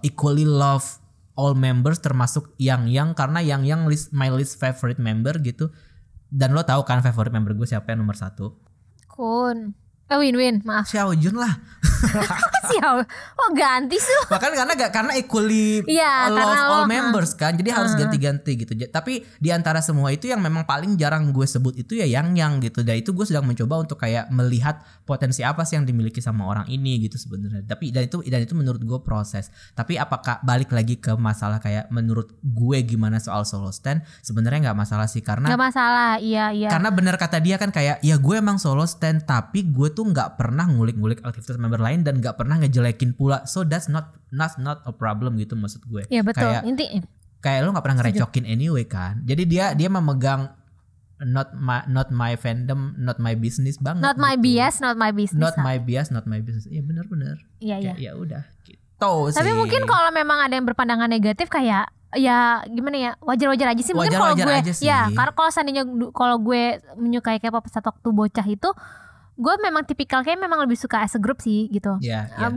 equally love all members termasuk Yang karena Yang my least favorite member gitu. Dan lo tahu kan favorite member gue siapa yang nomor 1? Kun. Win maaf. Xiao Jun lah. Xiao. Ganti sih. Bahkan karena equally love all members kan. Jadi harus ganti-ganti gitu. Tapi di antara semua itu yang memang paling jarang gue sebut itu ya Yang gitu. Dan itu gue sedang mencoba untuk kayak melihat potensi apa sih yang dimiliki sama orang ini gitu sebenarnya. Tapi dan itu menurut gue proses. Tapi apakah balik lagi ke masalah kayak menurut gue gimana soal solo stand? Sebenarnya nggak masalah sih, karena nggak masalah. Iya. Karena benar kata dia kan kayak ya gue emang solo stand, tapi gue tuh nggak pernah ngulik-ngulik aktivitas member lain dan nggak pernah ngejelekin pula. So that's not a problem gitu maksud gue. Iya betul. Kayak lo nggak pernah ngerecokin anyway kan. Jadi dia memegang not my fandom, not my business banget. Not my gitu. bias, not my business. Not my bias, not my business. Iya benar. Iya. Ya udah gitu sih. Tapi mungkin kalau memang ada yang berpandangan negatif kayak ya gimana ya, wajar-wajar aja sih. Mungkin kalau gue ya, karena kalau seandainya kalau gue menyukai K-pop saat waktu bocah itu, gue memang tipikal kayak memang lebih suka as a group sih gitu.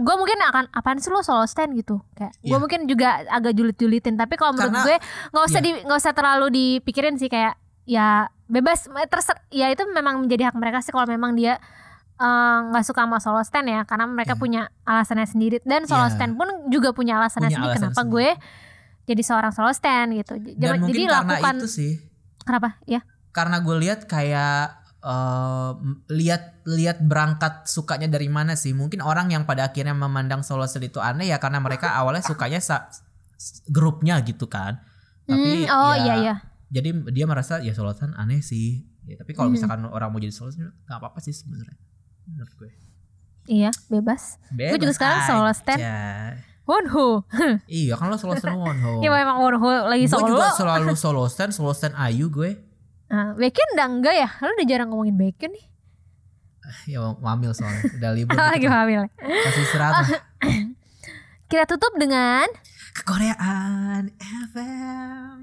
Gue mungkin akan apaan sih lo solo stand gitu. Kayak gue mungkin juga agak julit-julitin. Tapi kalau menurut gue nggak usah terlalu dipikirin sih, kayak ya bebas ya itu memang menjadi hak mereka sih kalau memang dia nggak suka sama solo stand ya, karena mereka punya alasannya sendiri, dan solo stand pun juga punya alasannya sendiri kenapa gue jadi seorang solo stand gitu. Dan mungkin jadi karena lakukan itu sih. Kenapa? Ya. Karena gue lihat kayak lihat berangkat sukanya dari mana sih. Mungkin orang yang pada akhirnya memandang solo stand itu aneh ya karena mereka awalnya sukanya grupnya gitu kan. Tapi iya. Jadi dia merasa ya solo stand aneh sih. Ya, tapi kalau misalkan orang mau jadi solo stand nggak apa-apa sih sebenarnya. Menurut gue. Iya, bebas. Gue juga sekarang solo stand. Wonho. Iya kan lo solo stand Wonho. Iya memang Wonho lagi solo. Gue juga selalu solo stand Ayu gue. Bacon udah enggak ya? Lo udah jarang ngomongin Bacon nih. Ya hamil soalnya udah libur. Lagi hamil. Kasih istirahat. Kita tutup dengan Kekoreaan FM.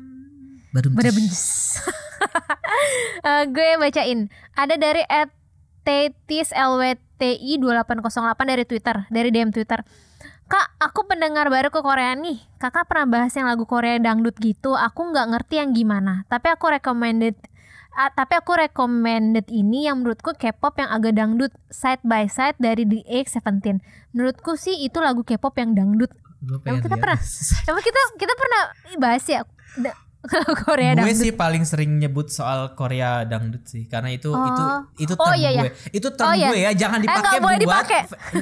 Badum-badum. Gue bacain. Ada dari @TetisLWTI2808 dari Twitter, dari DM Twitter. Kak, aku pendengar baru ke Korea nih. Kakak pernah bahas yang lagu Korea dangdut gitu. Aku nggak ngerti yang gimana. Tapi aku recommended ini yang menurutku K-pop yang agak dangdut, Side by Side dari The EX17. Menurutku sih itu lagu K-pop yang dangdut. Emang kita pernah bahas ya Korea gue dangdut. sih paling sering nyebut soal Korea dangdut sih karena itu term gue. Itu term gue ya, jangan dipakai buat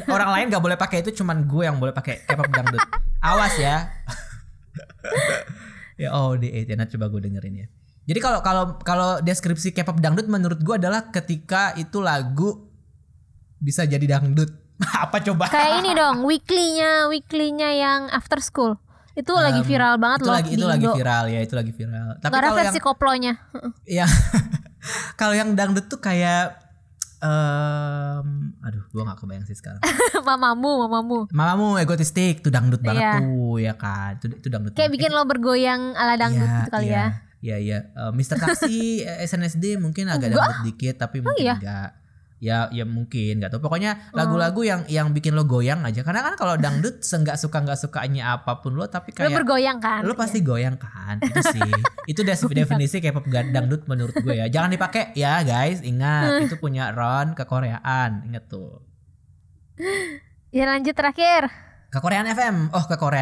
orang lain, gak boleh pakai, itu cuman gue yang boleh pakai K-pop dangdut. Awas ya. Ya nanti coba gue dengerin ya. Jadi kalau deskripsi K-pop dangdut menurut gue adalah ketika itu lagu bisa jadi dangdut. Apa coba? Kayak ini dong, weekly-nya yang After School. Itu lagi viral banget loh di Indo. Itu lagi viral. Tapi kalau versi koplonya. Ya. Kalau yang dangdut tuh kayak gue gak kebayang sih sekarang. Mamamu egotistik tuh dangdut banget tuh ya kan. Itu dangdut. Kayak bikin lo bergoyang ala dangdut gitu kali ya. Iya. Mr. Taxi SNSD mungkin agak dangdut dikit tapi mungkin enggak. Ya mungkin nggak tahu, pokoknya lagu-lagu yang bikin lo goyang aja, karena kan kalau dangdut nggak sukanya apapun lo, tapi kayak lo bergoyang kan, lo pasti goyang kan. Itu sih itu definisi K-pop dangdut menurut gue ya. Jangan dipakai ya guys, ingat itu punya Ron Kekoreaan, ingat tuh. Ya lanjut terakhir Kekoreaan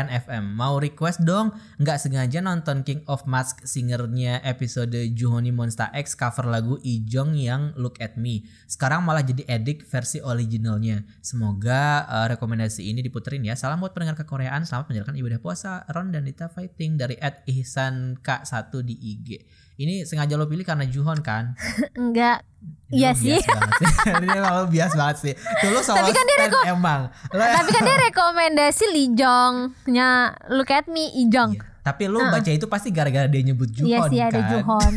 FM mau request dong, nggak sengaja nonton King of Mask Singer-nya episode Juhoni Monsta X cover lagu Ijong yang Look at Me. Sekarang malah jadi edik versi originalnya. Semoga rekomendasi ini diputerin ya. Salam buat pendengar Kekoreaan, selamat menjalankan ibadah puasa. Ron dan Dita fighting dari @ihsank1 di IG. Ini sengaja lo pilih karena Juhon kan? Enggak. Iya sih. Dia malu bias banget sih. Tuh lo solo stand emang. Tapi kan dia rekomendasi Lijongnya Look at Me Ijong. Iya. Tapi lo baca itu pasti gara-gara dia nyebut Juhon. Iya sih, kan? ada Juhon.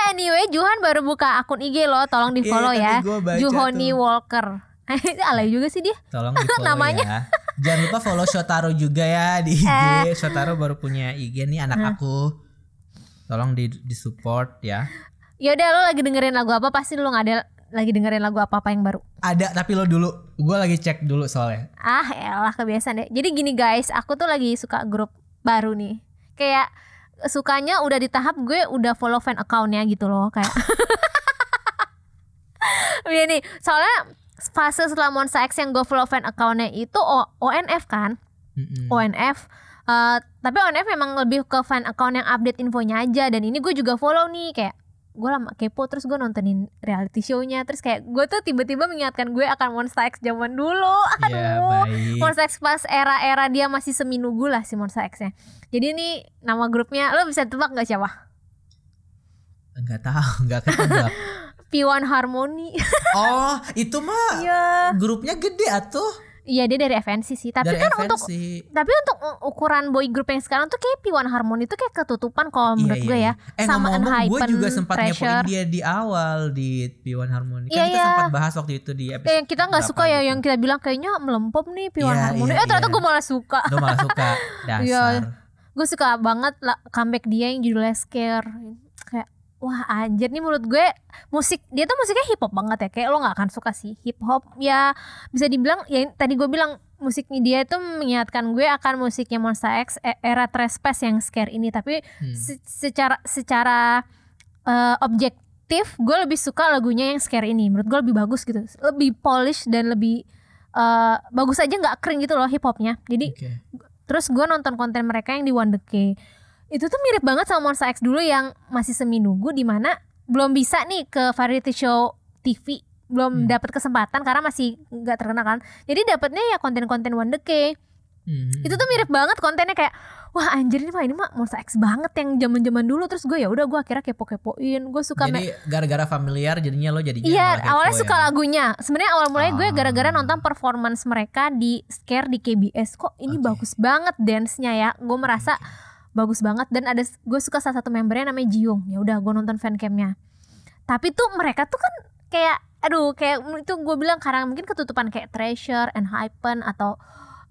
Anyway, Juhon baru buka akun IG lo, tolong di follow ya. Juhoni Walker. Alay juga sih dia. Tolong di follow namanya. Ya. Jangan lupa follow Shotaro juga ya di IG. Shotaro baru punya IG nih, anak aku. Tolong di support ya. Yaudah, lo lagi dengerin lagu apa? Pasti lo gak ada lagi dengerin lagu apa-apa yang baru. Ada, tapi lo dulu. Gue lagi cek dulu soalnya. Elah kebiasaan deh. Jadi gini guys, aku tuh lagi suka grup baru nih. Kayak sukanya udah di tahap gue udah follow fan account-nya gitu loh. Kayak Ini soalnya fase setelah Monsta X yang gue follow fan account-nya itu ONF kan. ONF. Tapi ONF memang lebih ke fan account yang update infonya aja. Dan ini gue juga follow nih, kayak gue lama kepo, terus gue nontonin reality show-nya, terus kayak gue tuh tiba-tiba mengingatkan gue akan Monsta X zaman dulu. Monsta X pas era-era dia masih semi-nugu lah si Monsta X-nya. Jadi ini nama grupnya, lo bisa tebak gak siapa? Enggak tahu, enggak ketebak. P1 Harmony. Oh, itu mah grupnya gede atuh. Iya, dia dari FNC sih. Tapi dari kan FNC. untuk ukuran boy group yang sekarang tuh kayak P1 Harmony tuh kayak ketutupan kalau menurut gue ya. Sama ngomong-ngomong, gue juga sempat ngepoin dia di awal di P1 Harmony. Kan kita sempat bahas waktu itu di episode. Yang kita nggak suka ya, yang kita bilang kayaknya melempem nih P1 Harmony. Ternyata gue malah suka. Lo malah suka. Dasar. Gue suka banget comeback dia yang judulnya Scare. Kayak wah anjir nih menurut gue dia tuh musiknya hip hop banget ya, kayak lo nggak akan suka sih hip hop ya, bisa dibilang ya tadi gue bilang musiknya dia itu mengingatkan gue akan musiknya Monsta X era Trespass yang Scare ini, tapi secara objektif gue lebih suka lagunya yang Scare ini, menurut gue lebih bagus gitu, lebih polish dan lebih bagus aja, nggak kering gitu loh hip hopnya. Jadi terus gue nonton konten mereka yang di One The K, itu tuh mirip banget sama Monsta X dulu yang masih semi nunggu, di mana belum bisa nih ke variety show TV, belum dapat kesempatan karena masih nggak terkenal kan, jadi dapatnya ya konten-konten One The K. Itu tuh mirip banget kontennya, kayak wah anjir ini mah Monsta X banget yang zaman-zaman dulu. Terus gue ya udah gue akhirnya kepo-kepoin, gue suka. Jadi gara-gara familiar jadinya lo jadinya. Iya awalnya suka lagunya. Sebenarnya awal mulai gue gara-gara nonton performance mereka di Scare di KBS, kok ini bagus banget dance-nya ya. Gue merasa bagus banget, dan ada gue suka salah satu membernya namanya Jiung. Ya udah gue nonton fancamnya. Tapi tuh mereka tuh kan kayak kayak itu gue bilang karena mungkin ketutupan kayak Treasure and Hypen, atau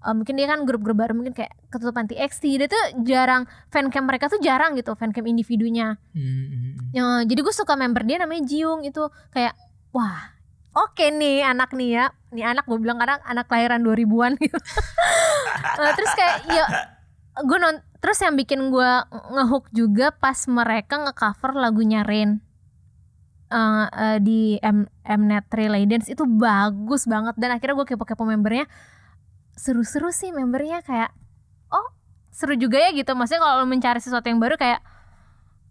mungkin dia kan grup-grup baru, mungkin kayak ketutupan TXT, dia tuh jarang, fancam mereka tuh jarang gitu, fancam individunya. Ya, jadi gue suka member dia namanya Jiung, itu kayak wah oke nih anak nih ya, nih anak gue bilang karena anak kelahiran 2000-an gitu. Terus kayak ya gue terus yang bikin gue ngehook juga pas mereka ngecover lagunya Rain di Mnet Relay Dance, itu bagus banget, dan akhirnya gue kepo-kepo membernya. Seru-seru sih membernya, kayak oh seru juga ya gitu, maksudnya kalau mencari sesuatu yang baru kayak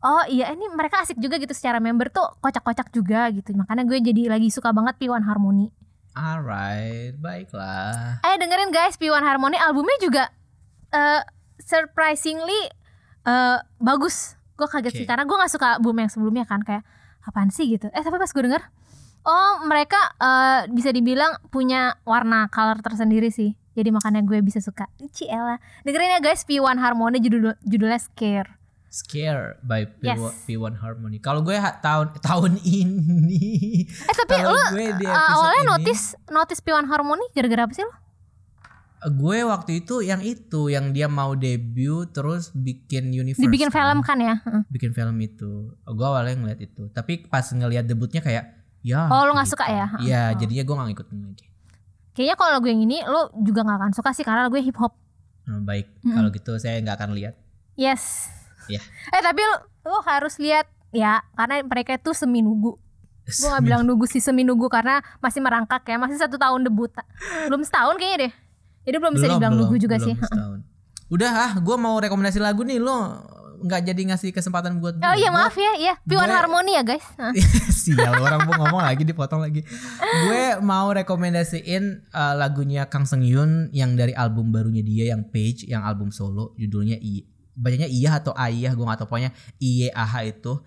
oh iya ini mereka asik juga gitu, secara member tuh kocak-kocak juga gitu, makanya gue jadi lagi suka banget P1 Harmony. Alright, baiklah. Ayo dengerin guys P1 Harmony, albumnya juga surprisingly bagus. Gue kaget sih karena gue nggak suka album yang sebelumnya kan, kayak apaan sih gitu. Tapi pas gue denger, oh mereka bisa dibilang punya warna color tersendiri sih. Jadi makanya gue bisa suka. Ciela. Dengerin ya guys P1 Harmony, judulnya Scare. Scare by P1 Harmony. Kalau gue tahun ini. Tapi lu awalnya notice P1 Harmony gara-gara apa sih lu? Gue waktu itu yang dia mau debut terus bikin universe. Dibikin film kan ya? Bikin film itu. Gue awalnya ngeliat itu. Tapi pas ngeliat debutnya kayak ya. Oh lu gak suka ya? Iya jadinya gue gak ngikutin lagi. Kayaknya kalau lagu yang ini lu juga gak akan suka sih, karena lagu hip hop. Baik, kalau gitu saya gak akan lihat. Yes. Ya. Tapi lu harus lihat ya, karena mereka itu semi nunggu. Gue gak bilang nunggu sih, semi nunggu, karena masih merangkak ya, masih 1 tahun debut. Belum setahun kayaknya deh. Jadi belum bisa dibilang nunggu juga sih. Setahun. Udah gue mau rekomendasi lagu nih, lo nggak jadi ngasih kesempatan buat gue. Oh iya maaf ya, P1 Harmony ya guys. Sial, orang mau ngomong lagi dipotong lagi. Gue mau rekomendasiin lagunya Kang Seung-yoon yang dari album barunya dia yang Page, yang album solo, judulnya bacanya Iya atau Ayah, gue nggak tahu, pokoknya IYAH itu.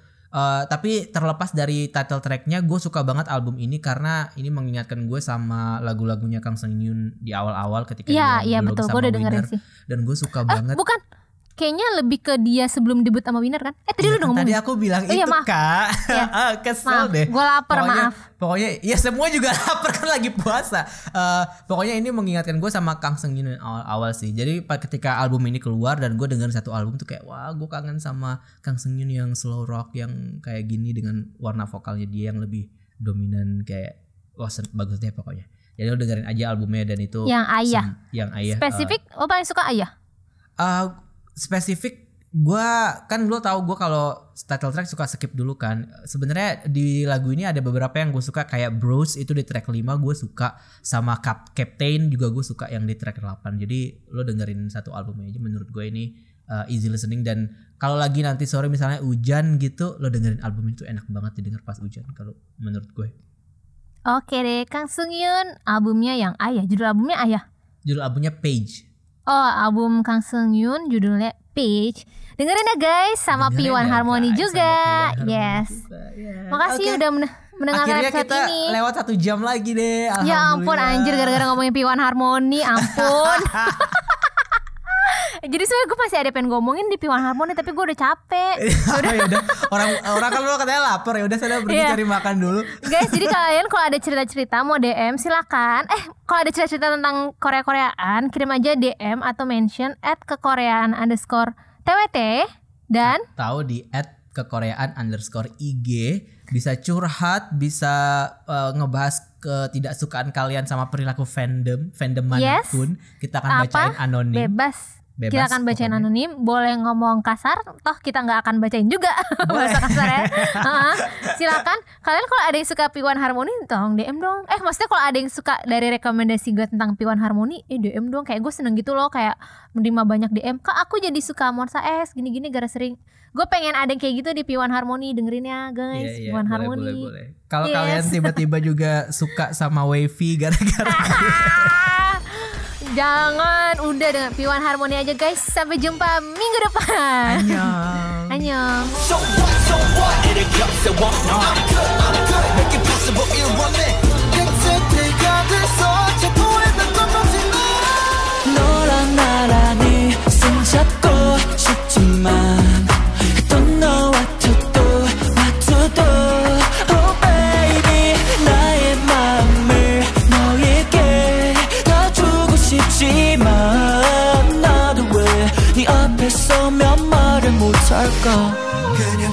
Tapi terlepas dari title tracknya, gue suka banget album ini karena ini mengingatkan gue sama lagu-lagunya Kang Seung-yoon di awal-awal ketika dia belum betul, sama gue udah Winner. dengerin sih. Dan gue suka banget. Bukan, kayaknya lebih ke dia sebelum debut sama Winner kan? Tadi lu udah ngomong. Tadi aku bilang itu maaf. Kak. Ya. Kesel maaf, deh. Gue lapar, maaf. Pokoknya ya semua juga lapar kan lagi puasa. Pokoknya ini mengingatkan gue sama Kang Seung-yoon awal sih. Jadi ketika album ini keluar dan gue dengerin satu album tuh kayak wah gue kangen sama Kang Seung-yoon yang slow rock yang kayak gini dengan warna vokalnya dia yang lebih dominan, kayak wah bagus deh pokoknya. Jadi lo dengerin aja albumnya, dan itu yang Ayah. Yang Ayah. Spesifik lo paling suka Ayah? Spesifik gue kan lo tahu gue kalau title track suka skip dulu kan. Sebenarnya di lagu ini ada beberapa yang gue suka, kayak Bros itu di track 5 gue suka, sama Captain juga gue suka yang di track 8. Jadi lo dengerin satu albumnya aja, menurut gue ini easy listening. Dan kalau lagi nanti sore misalnya hujan gitu, lo dengerin album itu enak banget didengar pas hujan kalau menurut gue. Oke deh, Kang Seung-yoon albumnya yang Ayah. Judul albumnya Ayah. Judul albumnya Page. Oh, album Kang Seung-yoon judulnya Page. Dengerin ya guys, sama P1 Harmony juga. Yes. Yeah. Makasih udah mendengarkan episode kita ini. Lewat 1 jam lagi deh. Ya ampun anjir, gara-gara ngomongin P1 Harmony, ampun. Jadi sebenernya gue masih ada pengen ngomongin di P1 Harmony, tapi gue udah capek. Yaudah, orang kan lo katanya lapar, ya udah saya pergi cari makan dulu. Guys, jadi kalian kalau ada cerita-cerita mau DM silakan. Kalau ada cerita-cerita tentang Korea-Koreaan, kirim aja DM atau mention @kekoreaan_twt dan tahu di @kekoreaan_ig. Bisa curhat, bisa ngebahas ketidaksukaan kalian sama perilaku fandom manapun. Kita akan bacain anonim. Bebas. Kita akan bacain anonim. Boleh ngomong kasar, toh kita nggak akan bacain juga bahasa kasar ya. Silakan. Kalian kalau ada yang suka P1 Harmony, tolong DM dong. Maksudnya kalau ada yang suka dari rekomendasi gue tentang P1 Harmony, DM dong. Kayak gue seneng gitu loh, kayak menerima banyak DM. Kak, aku jadi suka Monsta X gini-gini gara sering. Gue pengen ada yang kayak gitu di P1 Harmony, dengerin ya guys. P1 Harmony. Boleh. Kalau kalian tiba-tiba juga suka sama Wavy gara-gara jangan, udah dengan P1 Harmony aja guys. Sampai jumpa minggu depan. Annyeong. 너랑 나란히 손잡고 싶지만 또 너와 또 맞춰도 Oh baby 나의 마음을 너에게 다 주고 싶지만 나도 왜 네 앞에 서면 말을 못할까 그냥